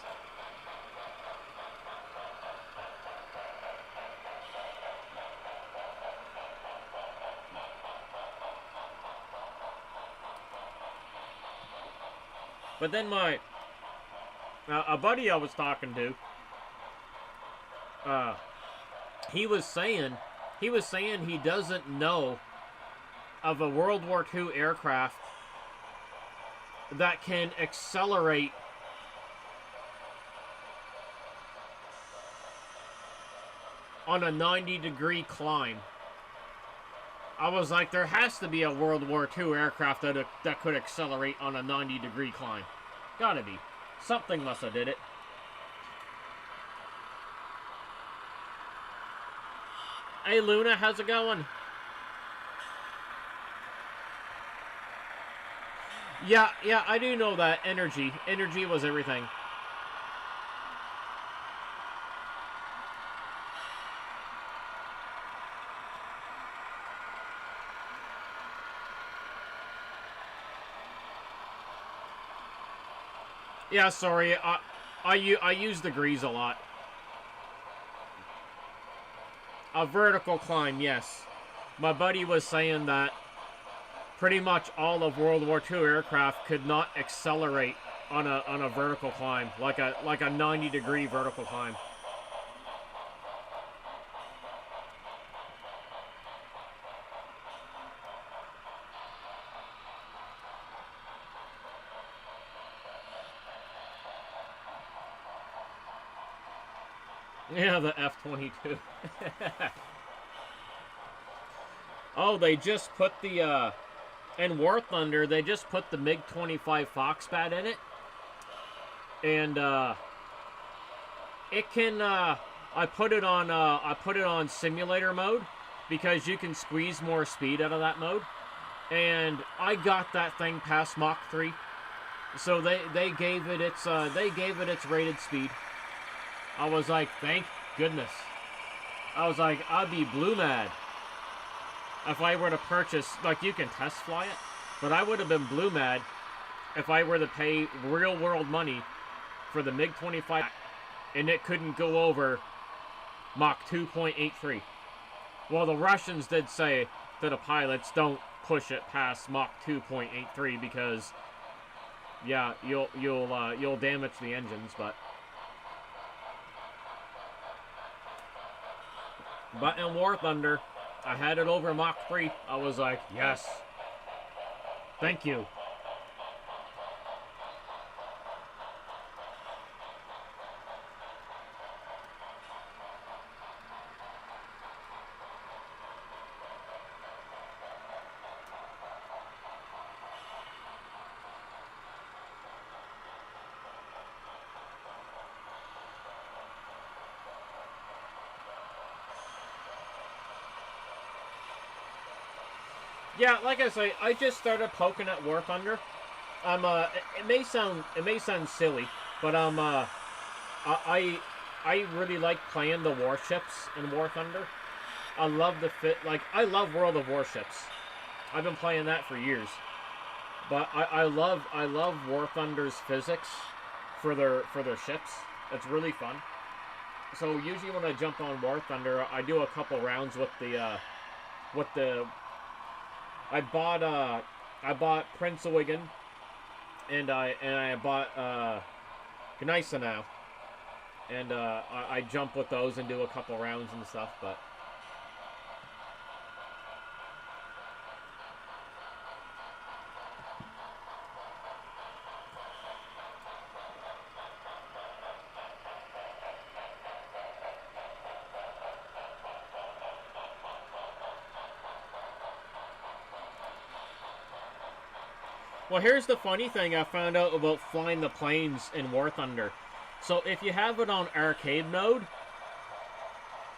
But then a buddy I was talking to, he was saying he doesn't know of a World War II aircraft that can accelerate on a 90-degree climb. I was like, there has to be a World War II aircraft that could accelerate on a 90-degree climb. Gotta be. Something must have did it. Hey Luna, how's it going? Yeah, I do know that. Energy was everything. Yeah, sorry. I use degrees a lot. A vertical climb, yes. My buddy was saying that pretty much all of World War II aircraft could not accelerate on a vertical climb, like a 90-degree vertical climb. Yeah, the F-22. Oh, they just put the, in War Thunder, they just put the MiG-25 Foxbat in it. And, it can, I put it on simulator mode, because you can squeeze more speed out of that mode. And I got that thing past Mach 3. So they gave it its rated speed. I was like, thank goodness. I was like, I'd be blue mad if I were to purchase, like, you can test fly it, but I would have been blue mad if I were to pay real world money for the MiG-25 and it couldn't go over Mach 2.83. Well, the Russians did say that the pilots don't push it past Mach 2.83 because, yeah, you'll damage the engines, but in War Thunder, I had it over Mach 3. I was like, yes. Thank you. Yeah, like I say, I just started poking at War Thunder. It may sound silly, but I I really like playing the warships in War Thunder. I love I love World of Warships. I've been playing that for years. But I love War Thunder's physics for their ships. It's really fun. So usually when I jump on War Thunder, I do a couple rounds with the I bought Prince of Wigan and I bought Gneisa now. And I jump with those and do a couple rounds and stuff, but well, here's the funny thing I found out about flying the planes in War Thunder. So if you have it on arcade mode,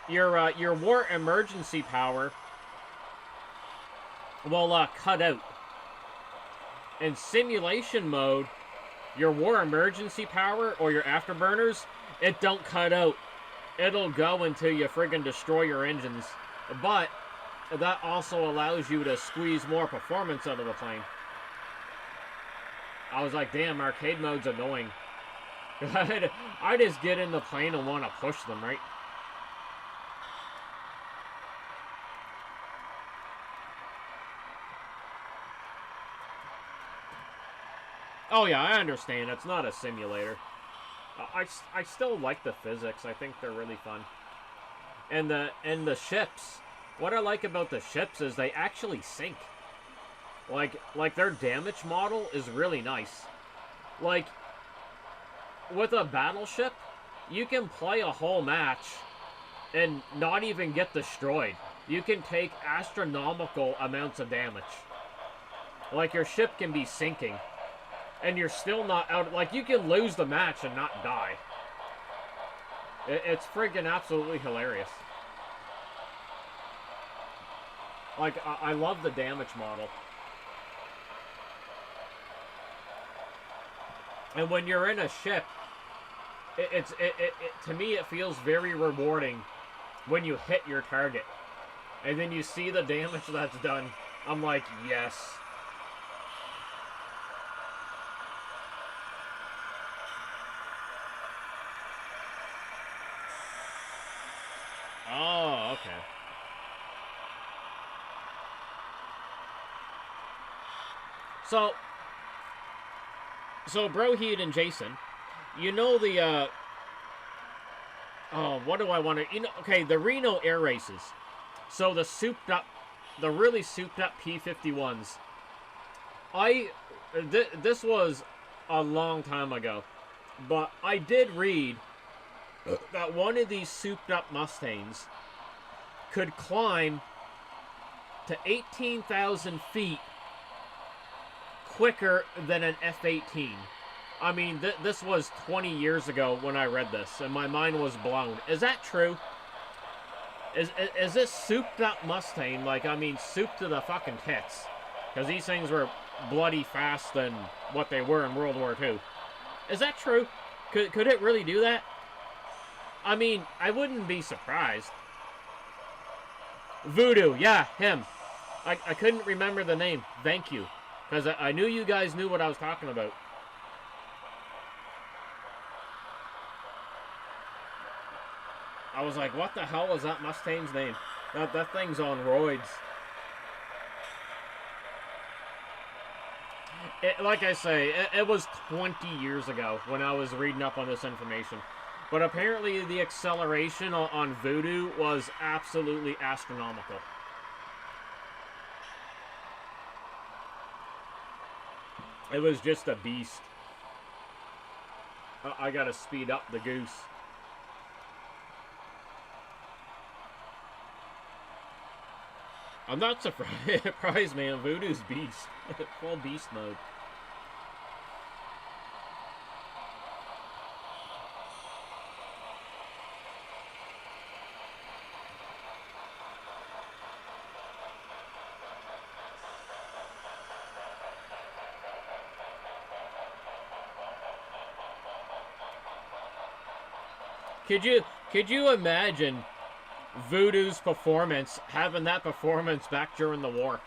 your war emergency power will cut out. In simulation mode, your war emergency power or your afterburners, it don't cut out. It'll go until you friggin' destroy your engines. But that also allows you to squeeze more performance out of the plane. I was like, damn, arcade mode's annoying. I just get in the plane and want to push them, right? Oh yeah, I understand. It's not a simulator. I still like the physics. I think they're really fun. And the ships. What I like about the ships is they actually sink. Like their damage model is really nice. Like with a battleship, you can play a whole match and not even get destroyed. You can take astronomical amounts of damage. Like your ship can be sinking and you're still not out. Like you can lose the match and not die. It's friggin' absolutely hilarious. Like I love the damage model. And when you're in a ship, to me it feels very rewarding when you hit your target, and then you see the damage that's done. I'm like, yes. Oh, okay. So, Broheed and Jason, you know oh, what do I want to, okay, the Reno Air Races. So the really souped up P-51s. This was a long time ago, but I did read that one of these souped up Mustangs could climb to 18,000 feet quicker than an F-18. I mean, this was 20 years ago when I read this, and my mind was blown. Is that true? Is this souped up Mustang, like, I mean, souped to the fucking tits? Because these things were bloody fast than what they were in World War II. Is that true? Could it really do that? I mean, I wouldn't be surprised. Voodoo, yeah, him. I couldn't remember the name. Thank you. Because I knew you guys knew what I was talking about. I was like, what the hell is that Mustang's name? That thing's on roids. Like I say, it was 20 years ago when I was reading up on this information. But apparently the acceleration on Voodoo was absolutely astronomical. It was just a beast. I gotta speed up the goose. I'm not surprised, man. Voodoo's beast. Full beast mode. Could you imagine Voodoo's performance, having that performance back during the war?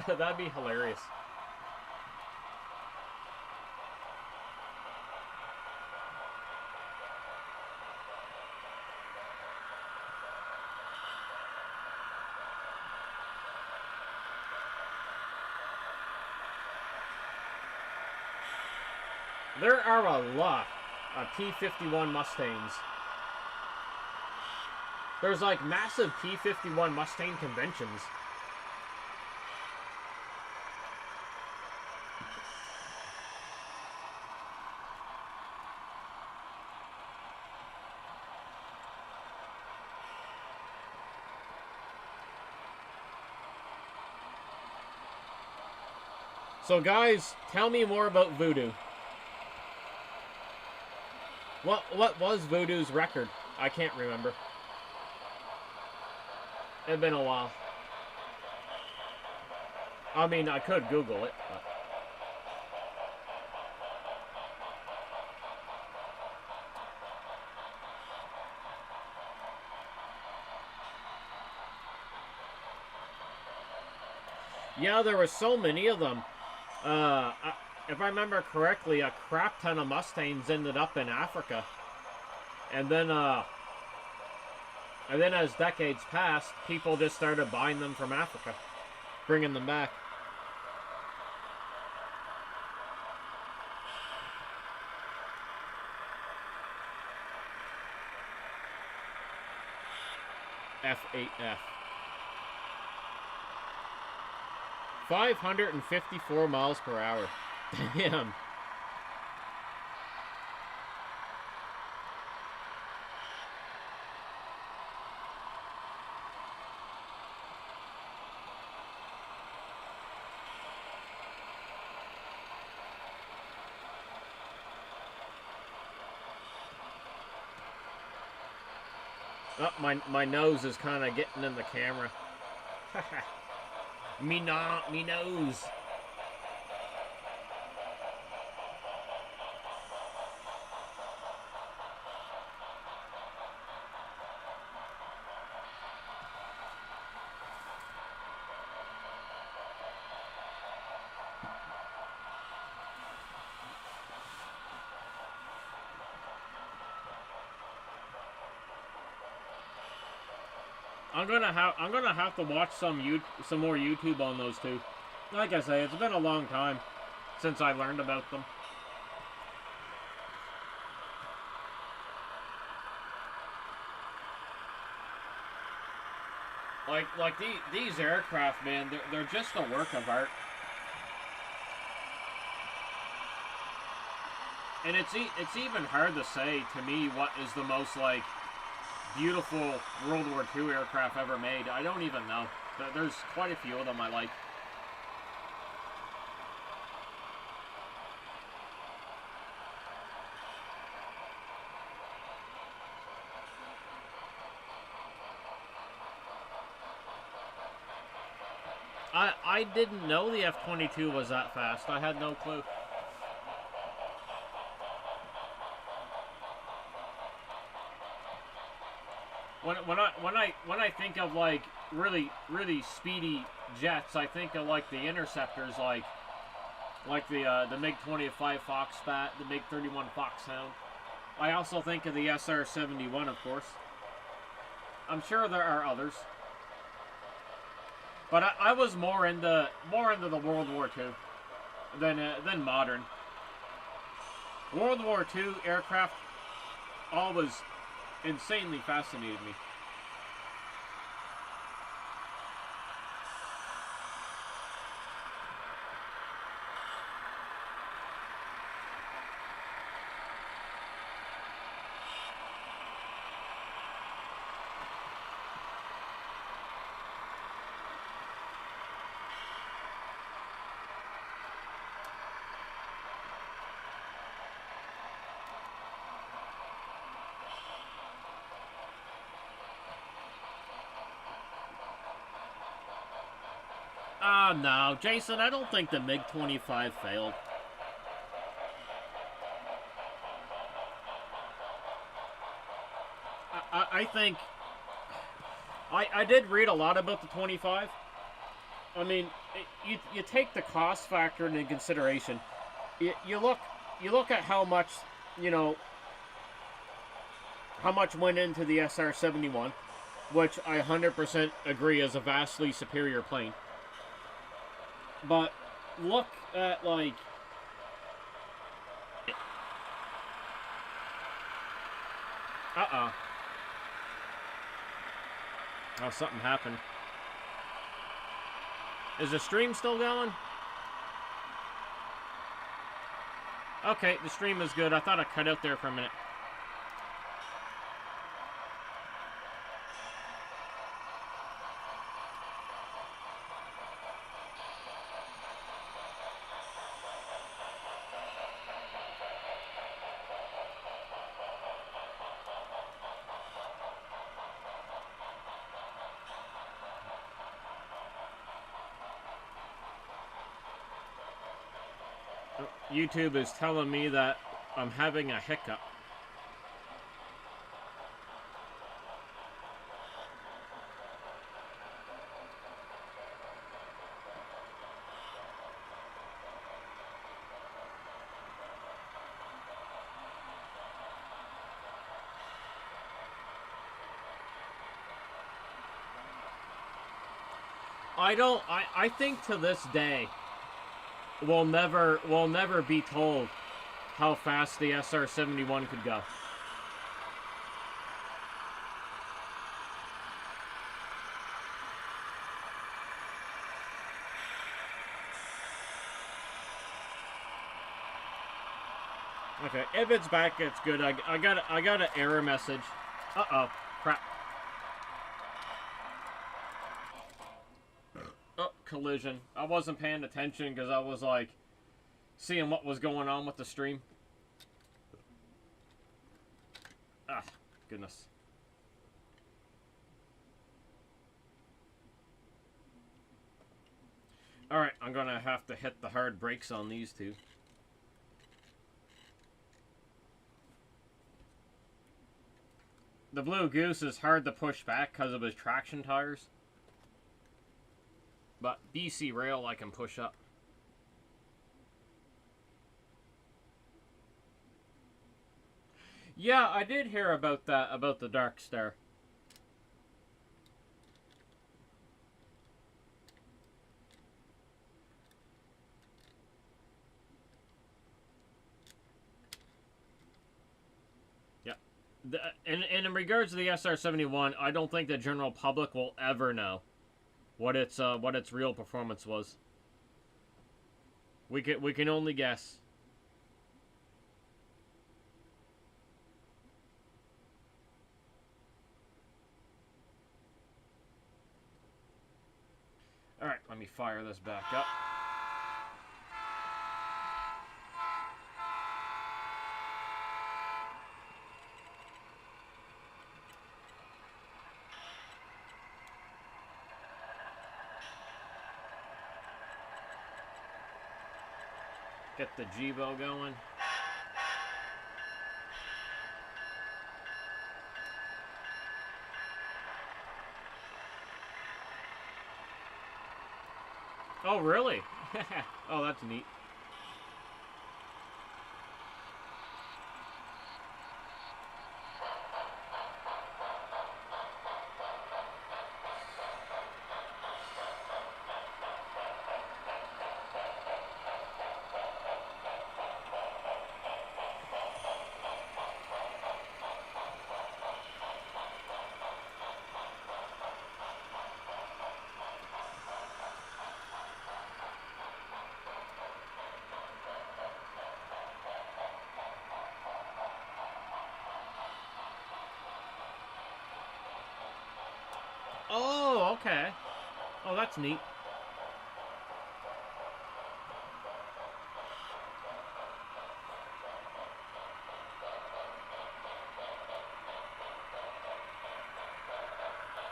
That'd be hilarious. There are a lot of P-51 Mustangs. There's like massive P-51 Mustang conventions. So guys, tell me more about Voodoo. What was Voodoo's record? I can't remember. It's been a while. I mean, I could Google it, but... Yeah, there were so many of them. If I remember correctly, a crap ton of Mustangs ended up in Africa. And then as decades passed, people just started buying them from Africa, bringing them back. F8F. 554 miles per hour. Damn. Oh, my nose is kind of getting in the camera. me nose. I'm gonna have to watch some more YouTube on those two. Like I say, it's been a long time since I learned about them. Like these aircraft, man, they're just a work of art. And it's even hard to say to me what is the most like beautiful World War II aircraft ever made. I don't even know. There's quite a few of them I like. I didn't know the F-22 was that fast. I had no clue. When I think of like really speedy jets, I think of like the interceptors, like the MiG-25 Foxbat, the MiG-31 Foxhound. I also think of the SR-71, of course. I'm sure there are others, but I was more into the World War II than modern. World War II aircraft always insanely fascinated me. No, Jason, I don't think the MiG-25 failed. I think I did read a lot about the 25. I mean, you take the cost factor into consideration. You look at how much, you know, how much went into the SR-71, which I 100% agree is a vastly superior plane. But look at, like, oh, something happened. Is the stream still going? Okay, the stream is good. I thought I cut out there for a minute. YouTube is telling me that I'm having a hiccup. I think to this day we'll never be told how fast the SR-71 could go. Okay, if it's back, it's good. I got an error message. Uh-oh, crap. Oh, collision. I wasn't paying attention because I was like seeing what was going on with the stream. Ah, goodness. Alright, I'm gonna have to hit the hard brakes on these two. The Blue Goose is hard to push back because of his traction tires. But BC Rail I can push up. Yeah, I did hear about that, about the Dark Star. Yeah. And in regards to the SR-71, I don't think the general public will ever know what its real performance was. We can only guess. All right, let me fire this back up. Get the G-Bow going. Oh, really? Oh, that's neat. Oh, okay. Oh, that's neat.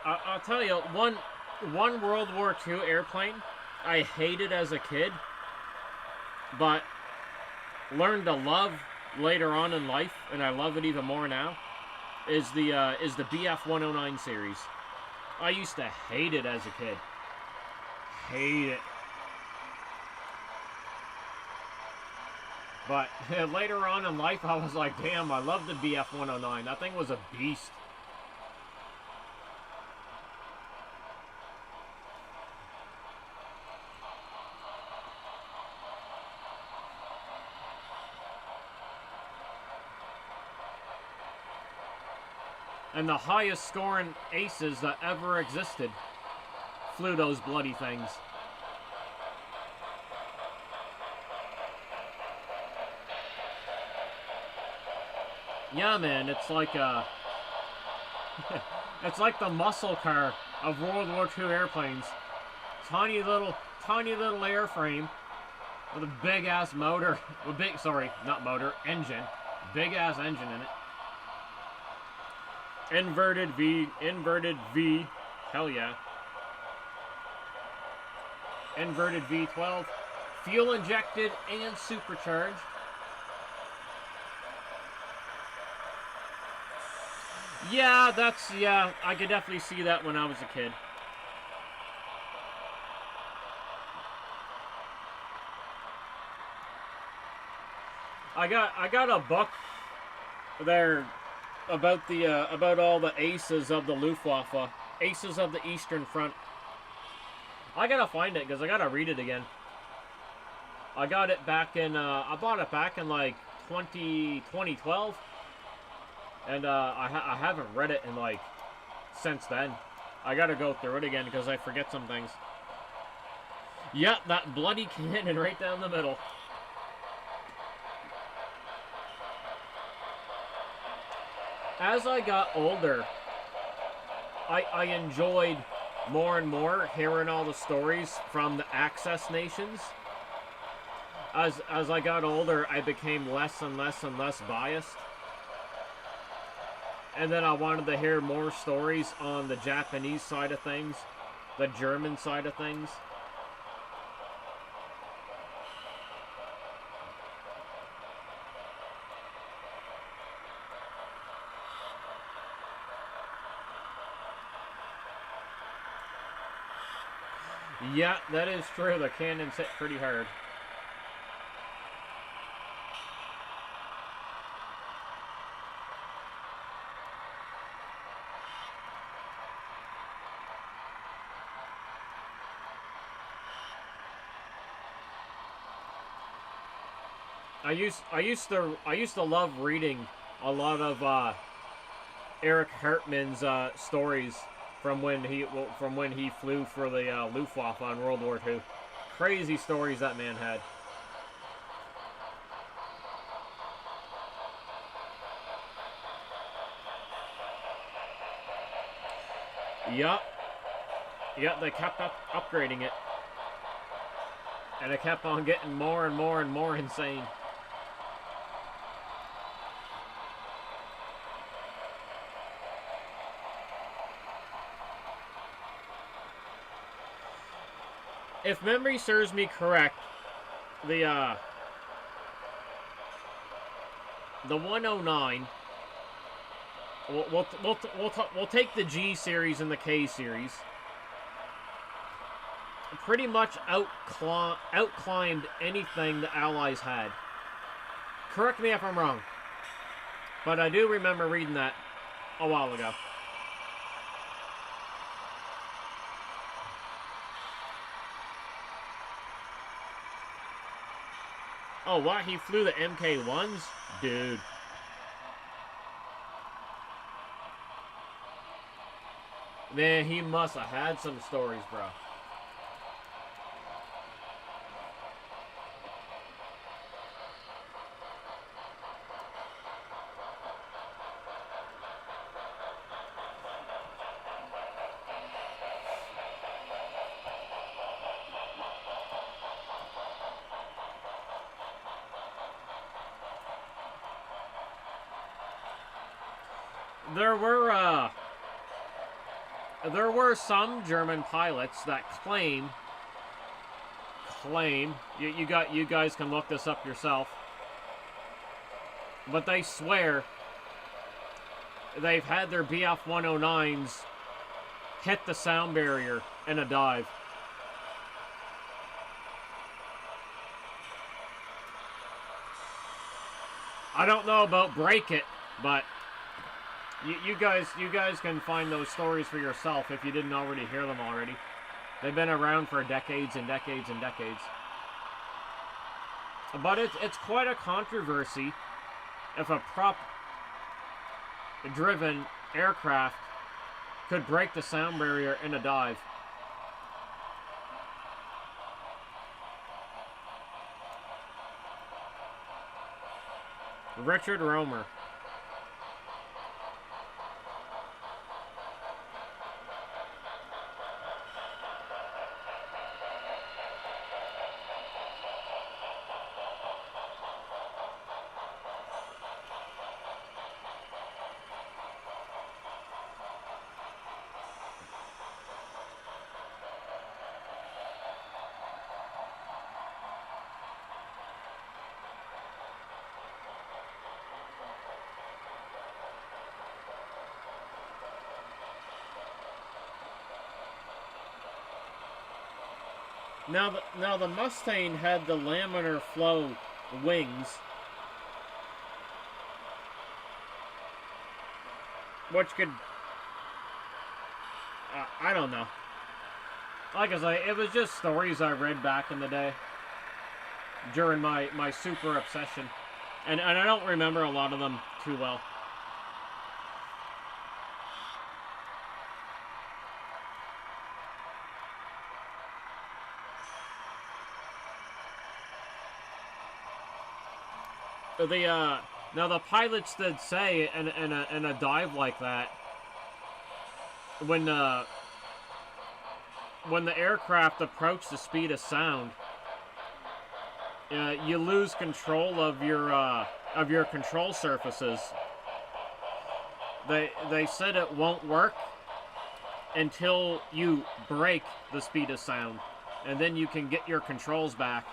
I'll tell you, one World War II airplane I hated as a kid, but learned to love later on in life, and I love it even more now. is the BF 109 series. I used to hate it as a kid. Hate it. But later on in life, I was like, damn, I love the BF 109. That thing was a beast. And the highest scoring aces that ever existed flew those bloody things. Yeah, man, it's like it's like the muscle car of World War II airplanes. Tiny little airframe with a big ass motor, engine, big ass engine in it. Inverted V, hell yeah. Inverted V12, fuel injected and supercharged. Yeah, I could definitely see that when I was a kid. I got a book there about the about all the aces of the Luftwaffe, aces of the Eastern Front. I gotta find it because I gotta read it again. I got it back in I bought it back in like 2012, and I haven't read it in like since then. I gotta go through it again because I forget some things. Yep, that bloody cannon right down the middle. As I got older, I enjoyed more and more hearing all the stories from the Axis nations. As I got older, I became less and less and less biased. And then I wanted to hear more stories on the Japanese side of things, the German side of things. Yeah, that is true. The cannons hit pretty hard. I used to love reading a lot of Eric Hartmann's stories from when he flew for the Luftwaffe on World War II. Crazy stories that man had. Yup. Yep, they kept upgrading it. And it kept on getting more and more and more insane. If memory serves me correct, the 109. We'll take the G series and the K series. Pretty much outclimbed anything the Allies had. Correct me if I'm wrong, but I do remember reading that a while ago. Oh, what? He flew the MK1s? Dude. Man, he must have had some stories, bro. There were some German pilots that claim you guys can look this up yourself, but they swear they've had their BF 109s hit the sound barrier in a dive. I don't know about break it, but you guys can find those stories for yourself if you didn't already hear them already. They've been around for decades and decades and decades. But it's quite a controversy if a prop-driven aircraft could break the sound barrier in a dive. Richard Romer. Now the Mustang had the laminar flow wings, which could, I don't know. Like I say, it was just stories I read back in the day during my super obsession, and I don't remember a lot of them too well. Now the pilots did say in a dive like that, when the aircraft approached the speed of sound, you lose control of your control surfaces. They said it won't work until you break the speed of sound, and then you can get your controls back.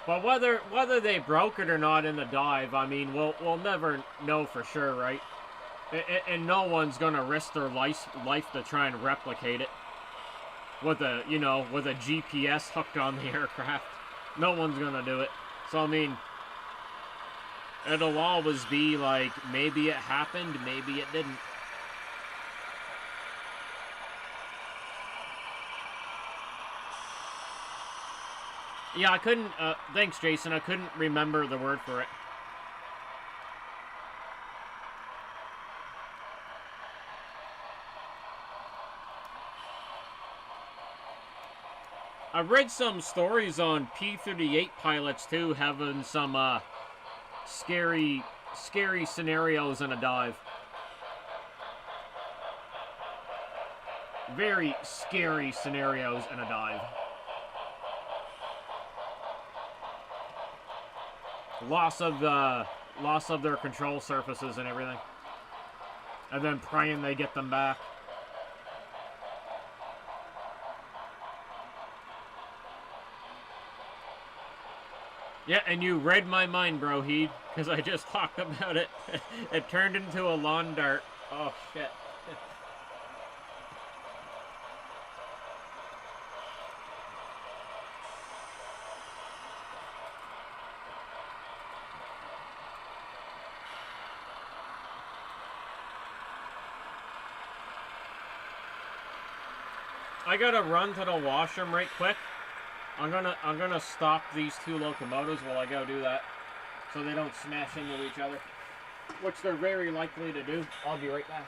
But whether they broke it or not in the dive, I mean, we'll never know for sure, right? And no one's gonna risk their life to try and replicate it with a GPS hooked on the aircraft. No one's gonna do it. So I mean, it'll always be like, maybe it happened, maybe it didn't. Yeah, I couldn't, thanks Jason, I couldn't remember the word for it. I've read some stories on P-38 pilots too, having some, scary scenarios in a dive. Very scary scenarios in a dive. Loss of their control surfaces and everything, and then praying they get them back. Yeah, and you read my mind, bro, Heed, because I just talked about it. It turned into a lawn dart. Oh shit. I gotta run to the washroom right quick. I'm gonna stop these two locomotives while I go do that, so they don't smash into each other, which they're very likely to do. I'll be right back.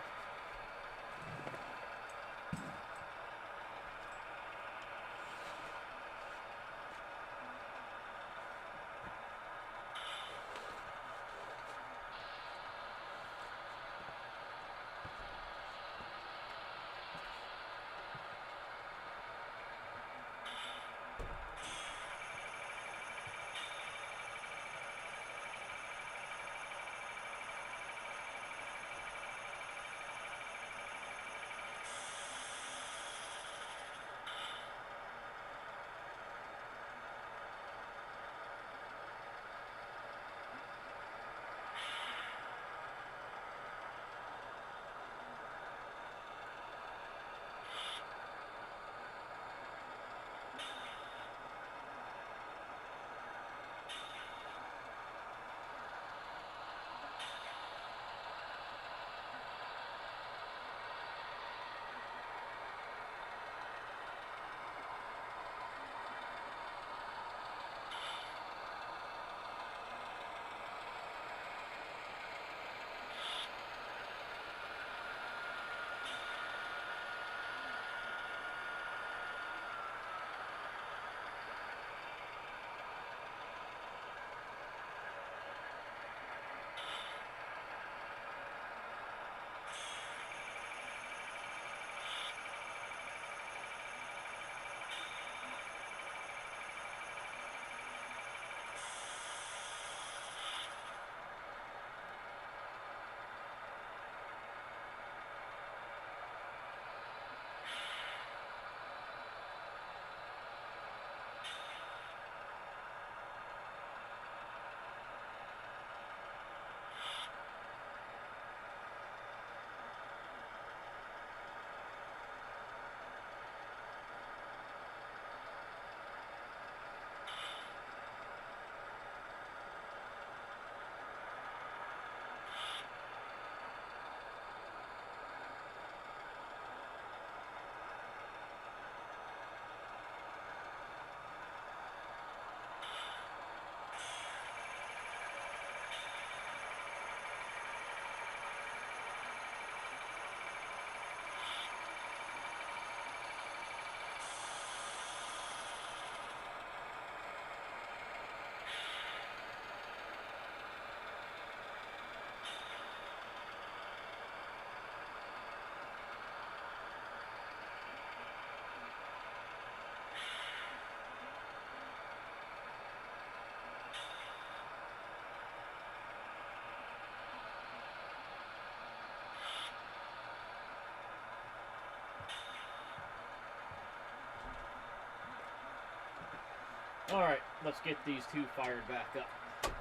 Alright, let's get these two fired back up.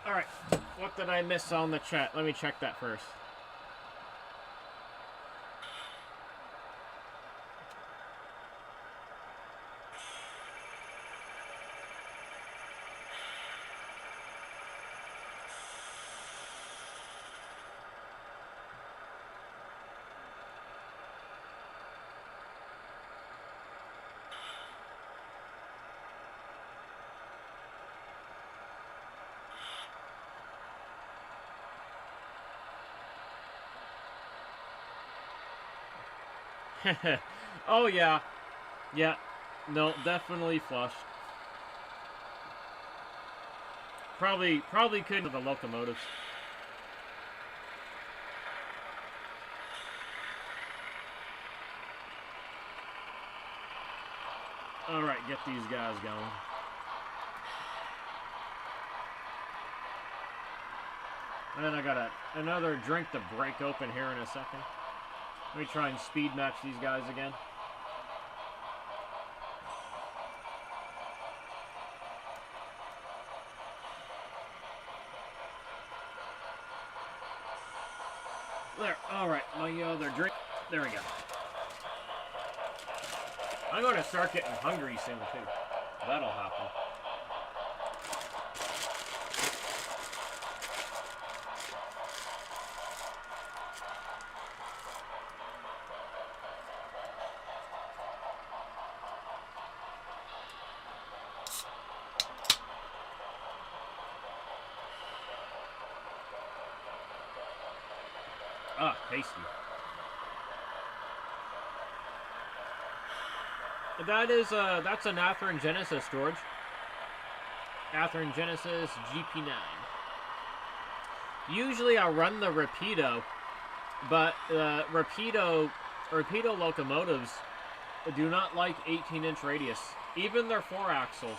Alright, what did I miss on the chat? Let me check that first. Oh yeah. Yeah. No, definitely flushed. Probably couldn't with the locomotives. Alright, get these guys going. And then I got another drink to break open here in a second. Let me try and speed match these guys again. There, alright, my other drink. There we go. I'm going to start getting hungry soon, too. That'll happen. Ah, tasty. That's an Athearn Genesis, George. Athearn Genesis GP9. Usually I run the Rapido, but Rapido locomotives do not like 18-inch radius. Even their 4-axles,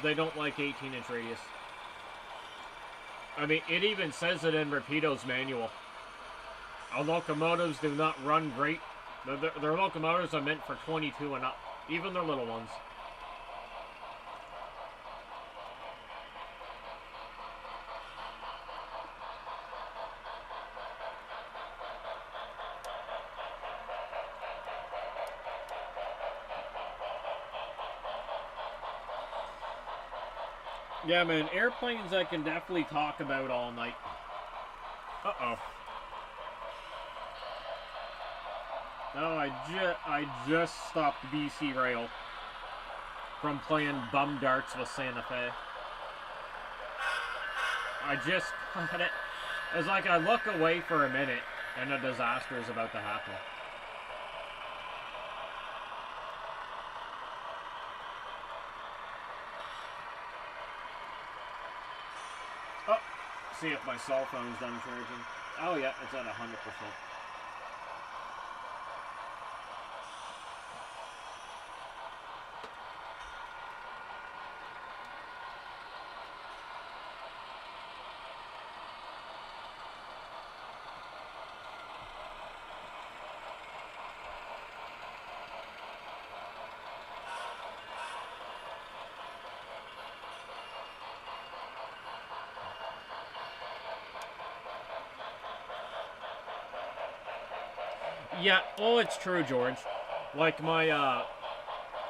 they don't like 18-inch radius. I mean, it even says it in Rapido's manual. Our locomotives do not run great. Their locomotives are meant for 22 and up, even their little ones. Yeah, man, airplanes I can definitely talk about all night. Uh-oh. No, I just stopped BC Rail from playing bum darts with Santa Fe. I just caught it. It's like I look away for a minute and a disaster is about to happen. Oh, see if my cell phone's done charging. Oh yeah, it's at 100%. Yeah, oh, it's true, George. Like my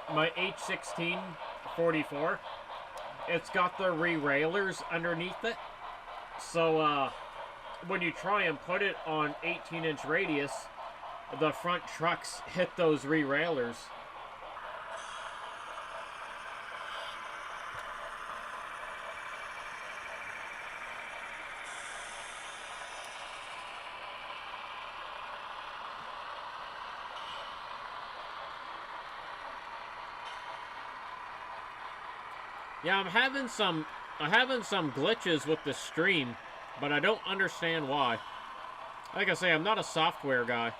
H16 44, it's got the re-railers underneath it. So when you try and put it on 18-inch radius, the front trucks hit those re-railers. Yeah, I'm having some glitches with the stream, but I don't understand why. Like I say, I'm not a software guy.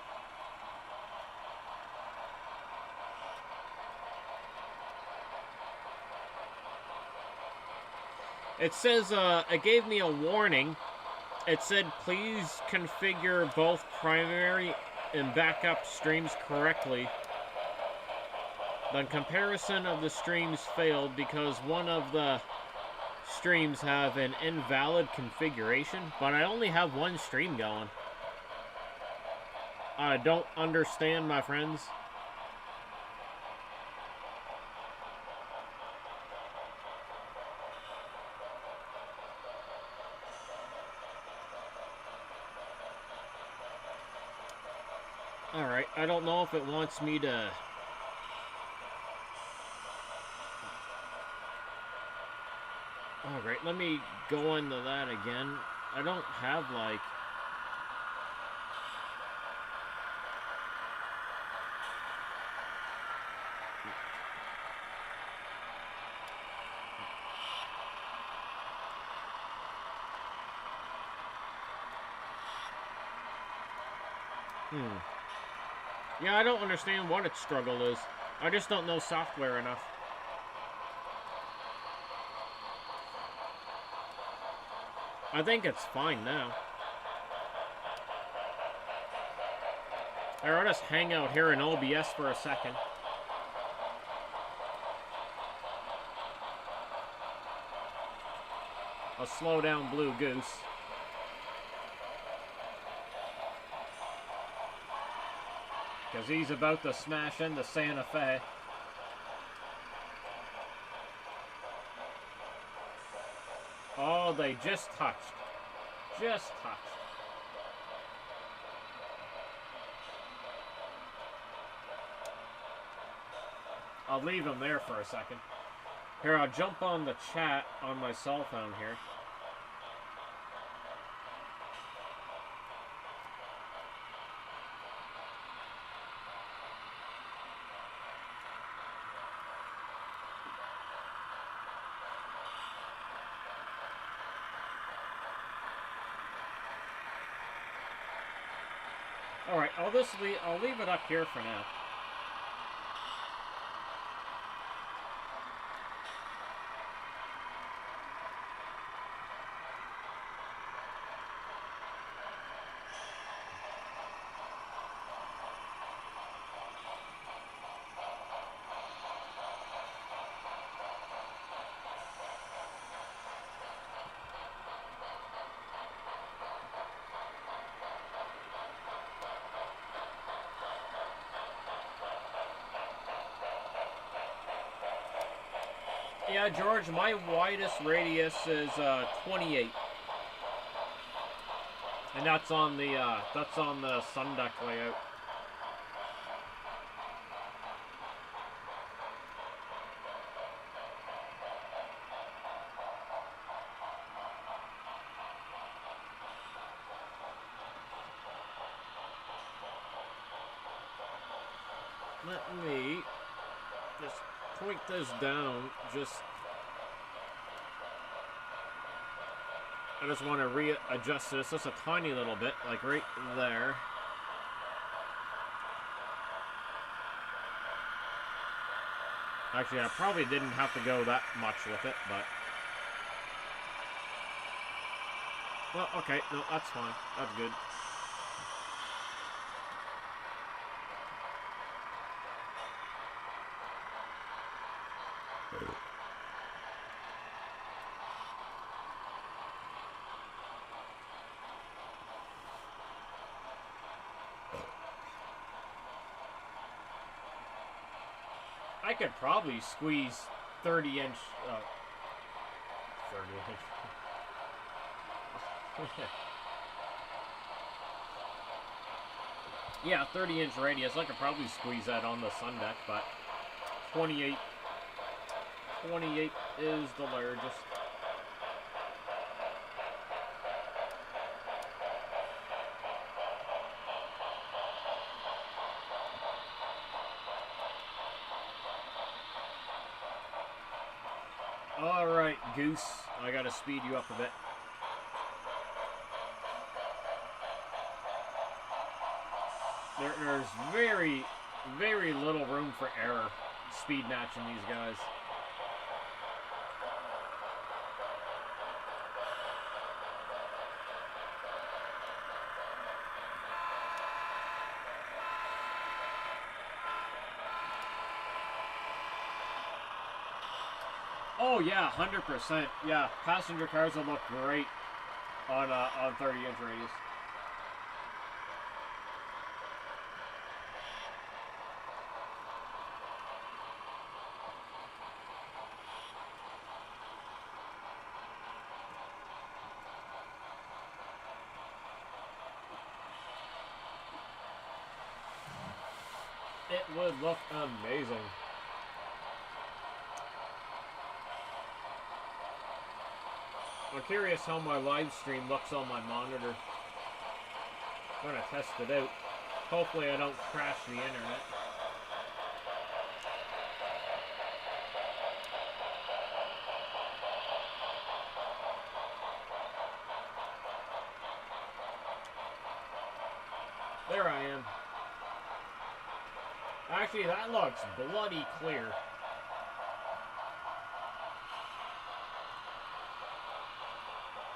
It says it gave me a warning It said, please configure both primary and backup streams correctly. The comparison of the streams failed because one of the streams have an invalid configuration, but I only have one stream going. I don't understand, my friends. Alright, I don't know if it wants me to... Alright, let me go into that again. I don't have, like... Yeah, I don't understand what its struggle is. I just don't know software enough. I think it's fine now. I'll just hang out here in OBS for a second. I'll slow down Blue Goose. Because he's about to smash into Santa Fe. Oh, they just touched. Just touched. I'll leave him there for a second. Here, I'll jump on the chat on my cell phone here. Alright, I'll leave it up here for now. Yeah, George, my widest radius is 28. And that's on the sun deck layout. Let me just point this down. I just want to readjust this just a tiny little bit, like right there. Actually, I probably didn't have to go that much with it, but... Well, okay, no, that's fine. That's good. I could probably squeeze 30-inch... 30-inch... Yeah, 30-inch radius. I could probably squeeze that on the sun deck, but 28 is the largest. Alright, Goose. I gotta speed you up a bit. There's very, very little room for error speed matching these guys. Oh yeah, 100%. Yeah, passenger cars will look great on 30-inch radius. It would look amazing. I'm curious how my live stream looks on my monitor. I'm gonna test it out. Hopefully I don't crash the internet. There I am. Actually, that looks bloody clear.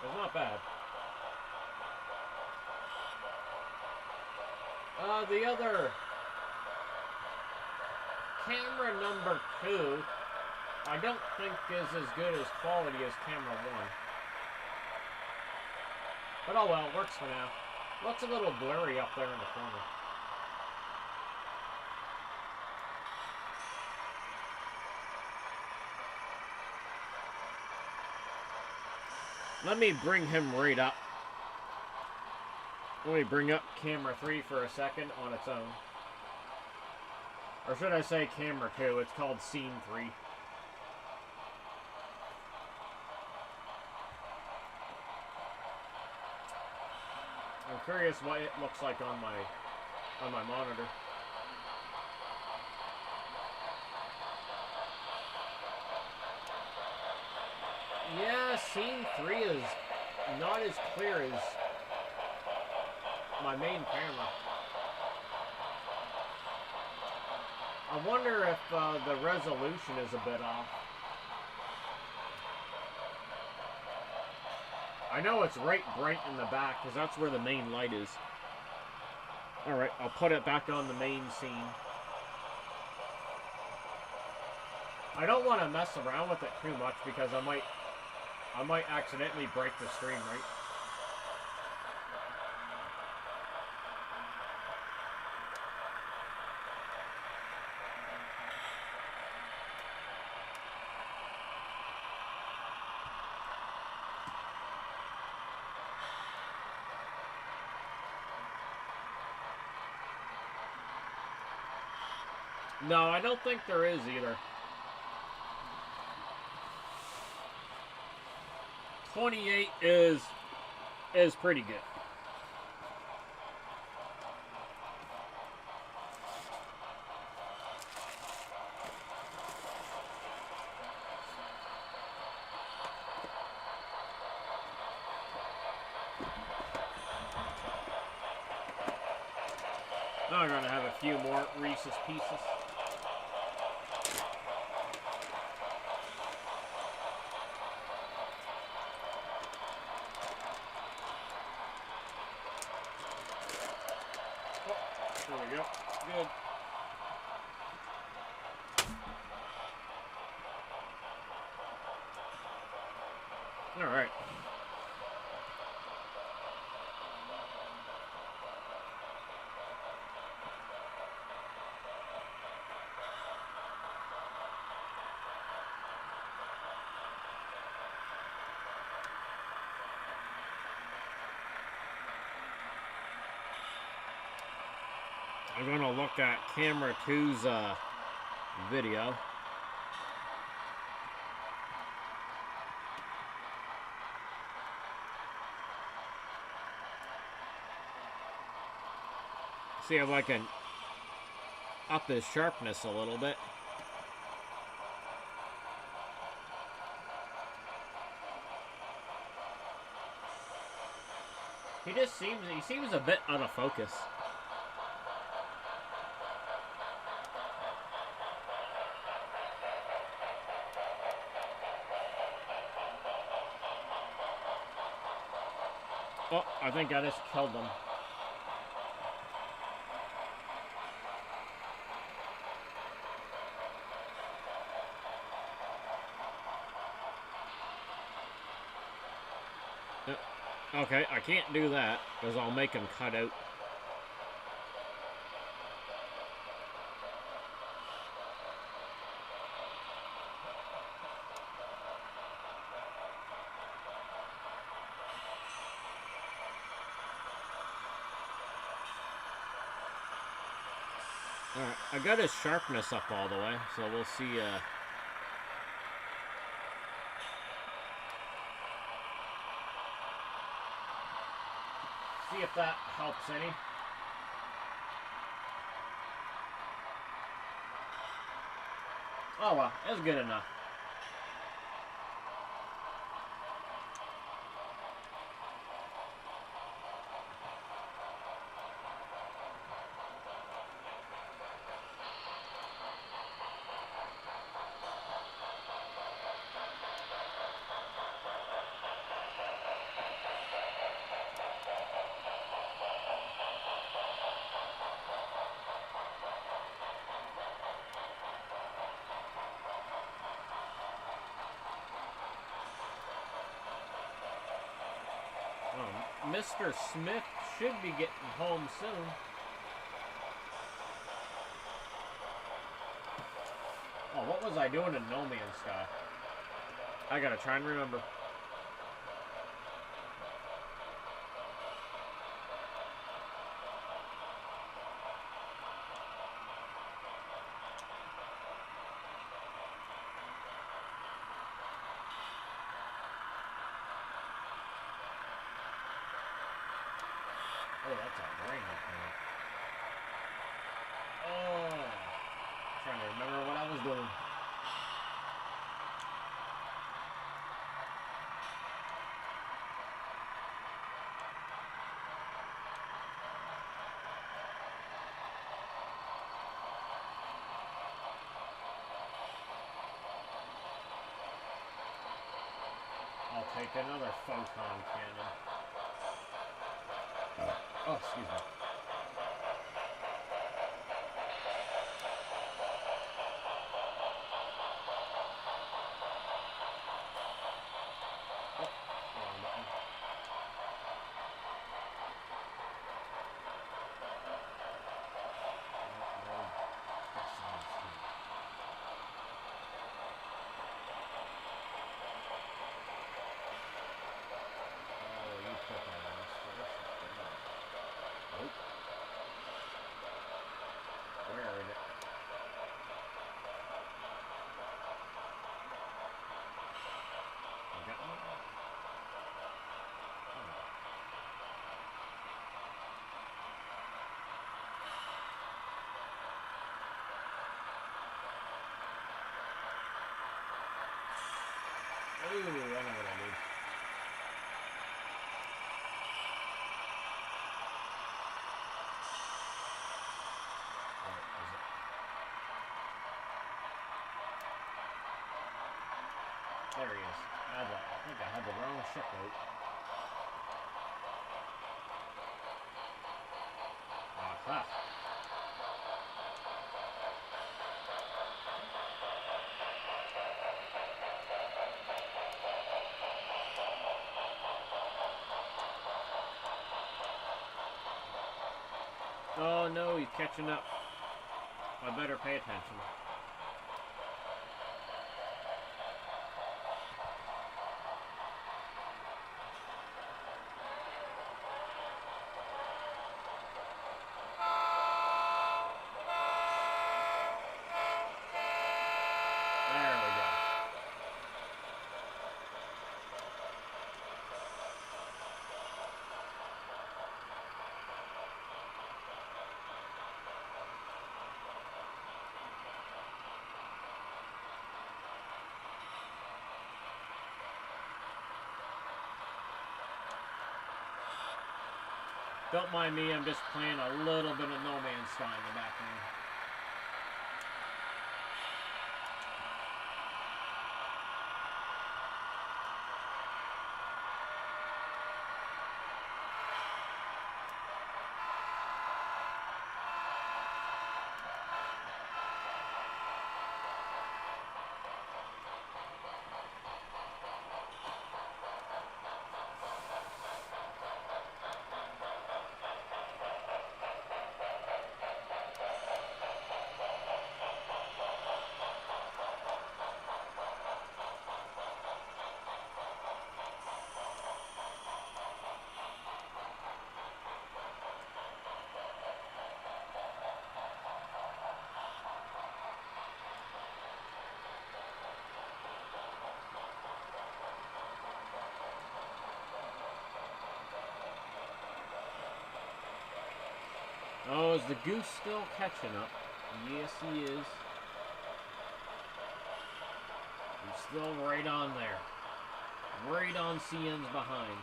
It's not bad. The other camera number 2, I don't think is as good as quality as camera 1. But oh well, it works for now. Looks a little blurry up there in the corner. Let me bring him right up. Let me bring up camera 3 for a second on its own. Or should I say camera 2? It's called scene 3. I'm curious what it looks like on my monitor. Yeah, scene 3 is not as clear as my main camera. I wonder if the resolution is a bit off. I know it's right bright in the back because that's where the main light is. Alright, I'll put it back on the main scene. I don't want to mess around with it too much because I might accidentally break the stream, right? No, I don't think there is either. 28 is pretty good. Now I'm gonna have a few more Reese's Pieces. There we go. Good. All right. I'm going to look at camera 2's video. See if I can up his sharpness a little bit. He seems a bit out of focus. Oh, I think I just killed him. Okay, I can't do that because I'll make him cut out. Alright, I got his sharpness up all the way, so we'll see, see if that helps any. Oh well, it's good enough. Mr. Smith should be getting home soon. Oh, what was I doing in No Man's Sky? I gotta try and remember. Oh, that's a brain thing. Oh, trying to remember what I was doing. I'll take another photon cannon. Oh, excuse me. Ooh, I know what I mean. There he is. I think I had the wrong ship out. Aha. Oh no, he's catching up. I better pay attention. There we go. Don't mind me, I'm just playing a little bit of No Man's Sky in the background. Oh, is the goose still catching up? Yes, he is. He's still right on there. Right on CN's behind.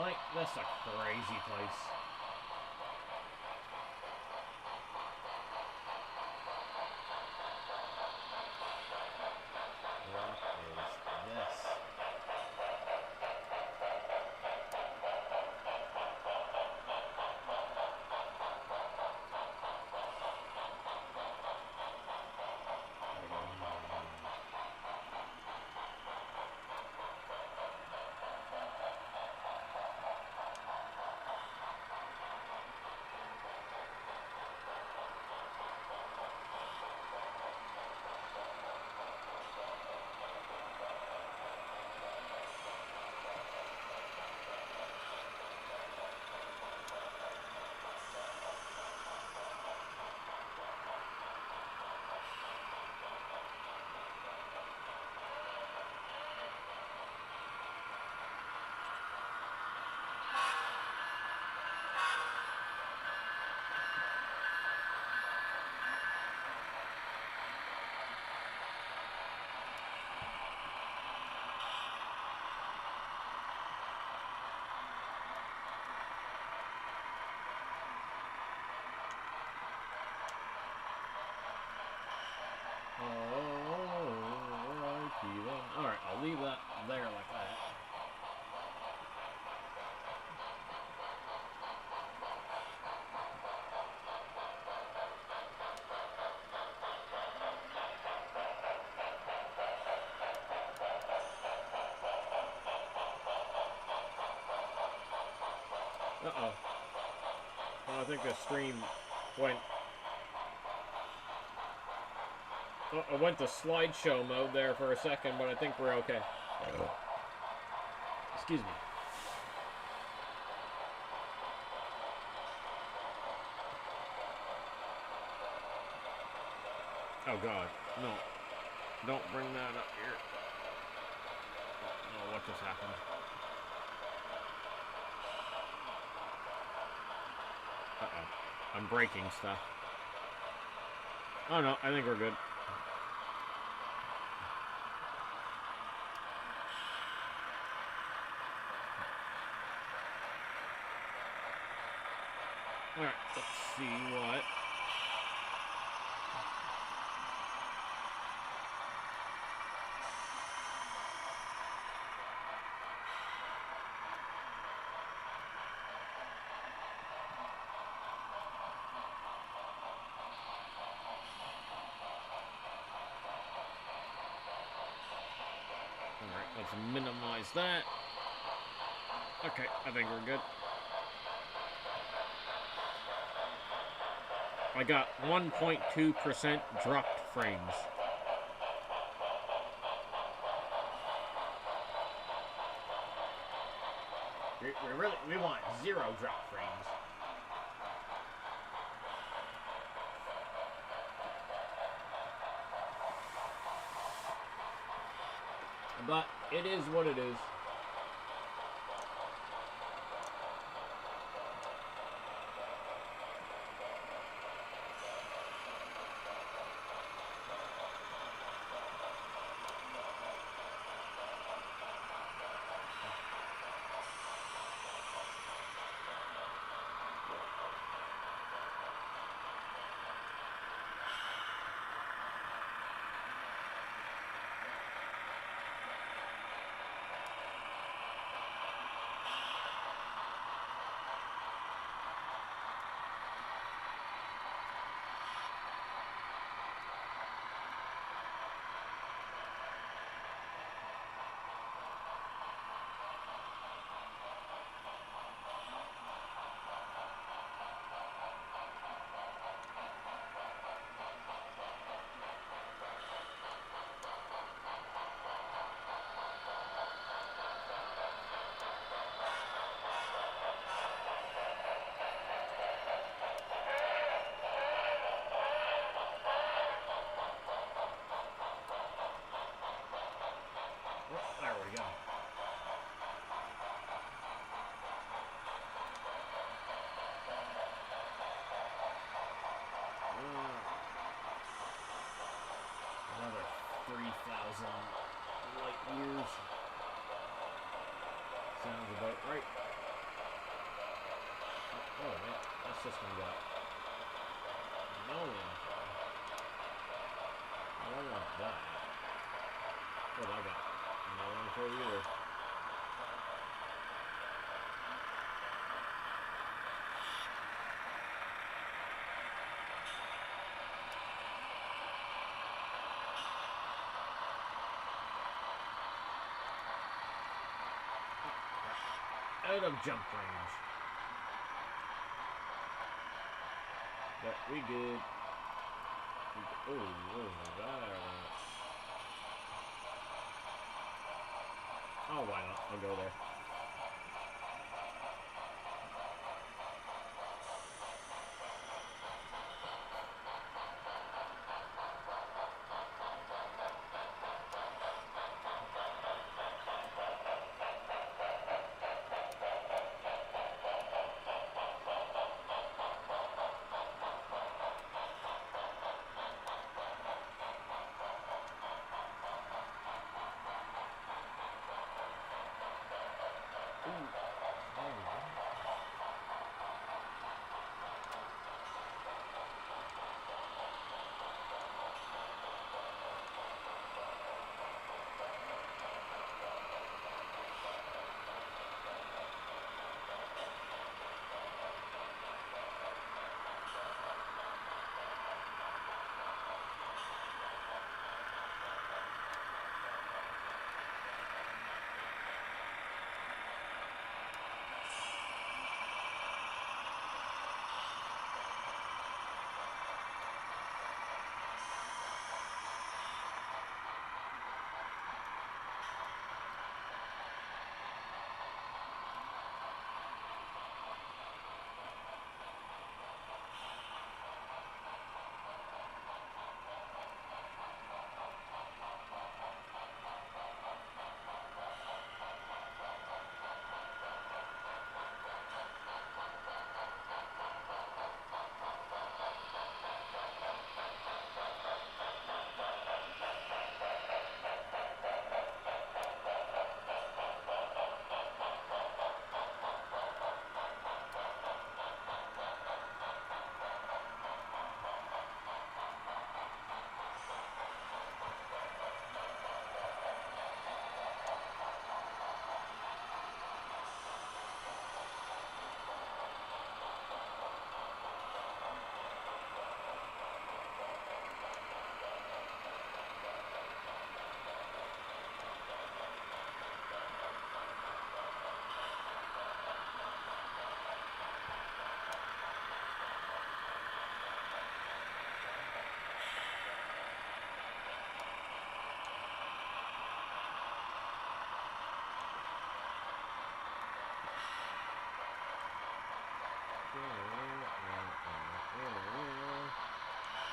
Like, that's a crazy place. What is this? Alright, I'll leave that there like that. Uh-oh. Well, I think the stream went... Oh, I went to slideshow mode there for a second, but I think we're okay. Excuse me. Oh god, no. Don't bring that up here. Oh, what just happened? Uh-oh. I'm breaking stuff. Oh no, I think we're good. Alright, let's see what... Alright, let's minimize that. Okay, I think we're good. I got 1.2% dropped frames. We want 0 drop frames. But it is what it is. 3,000 light years. Sounds about right. Oh, that system got no info. I don't want that. What I got? No info either. Out of jump range. But we good. Oh, where's that? Oh, why not? I'll go there.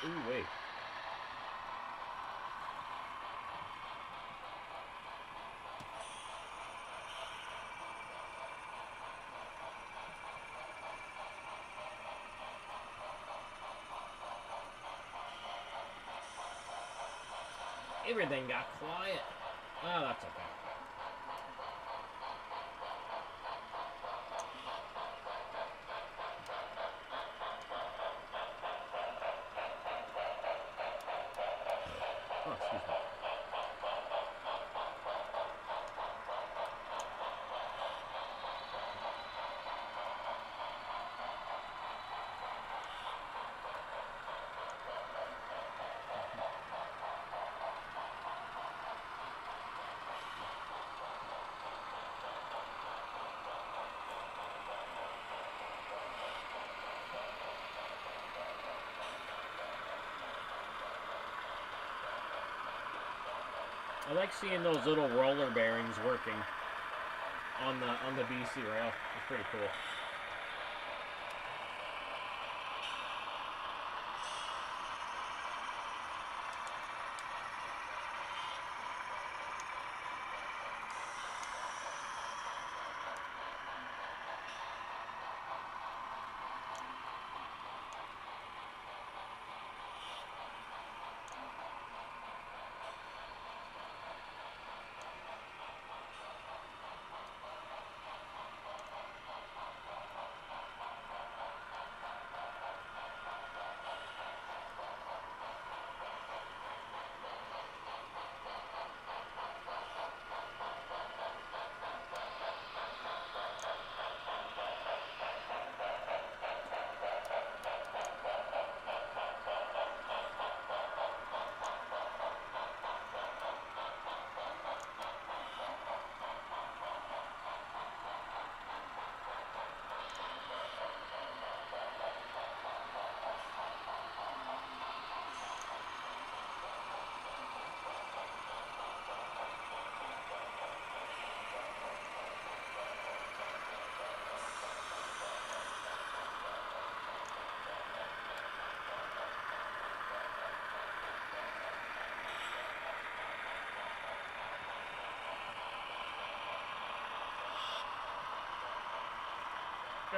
Ooh, wait. Everything got quiet. Oh, that's okay. Oh, excuse me. I like seeing those little roller bearings working on the BC rail. It's pretty cool.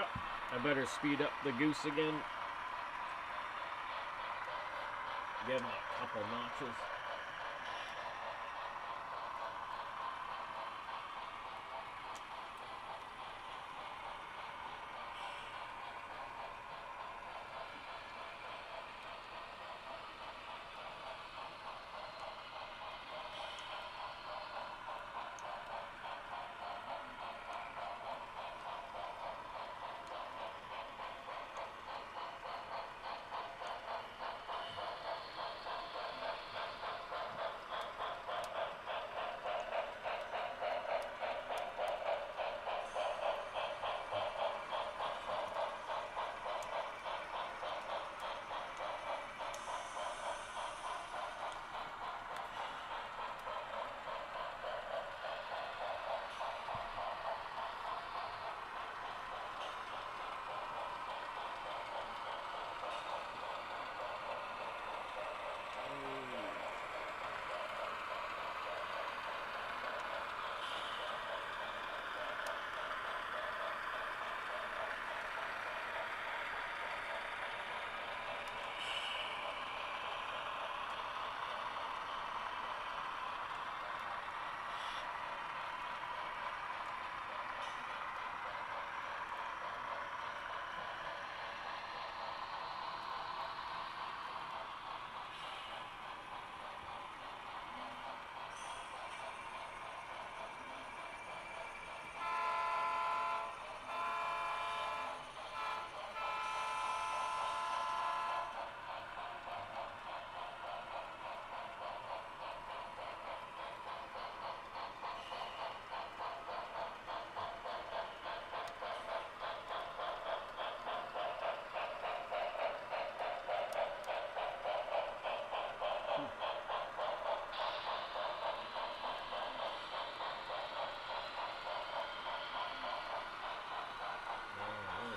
Well, I better speed up the goose again. Give him a couple notches.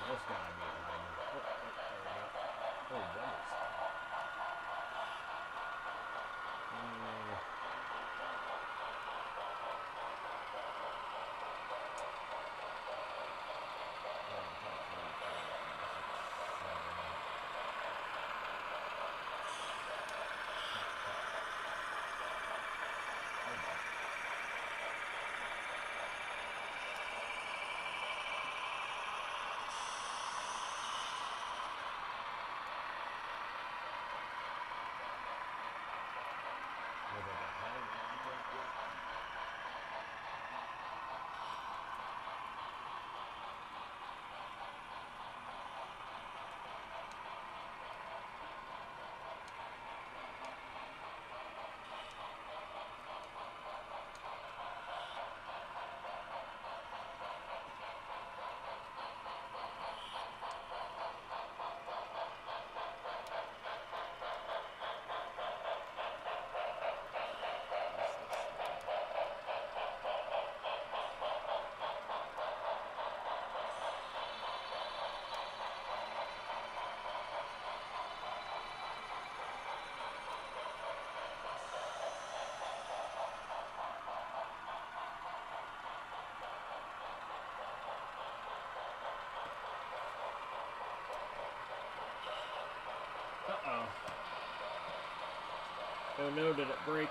This gotta be hiding. Oh, there we go. Oh, what is that? Uh-oh. Oh no, did it break?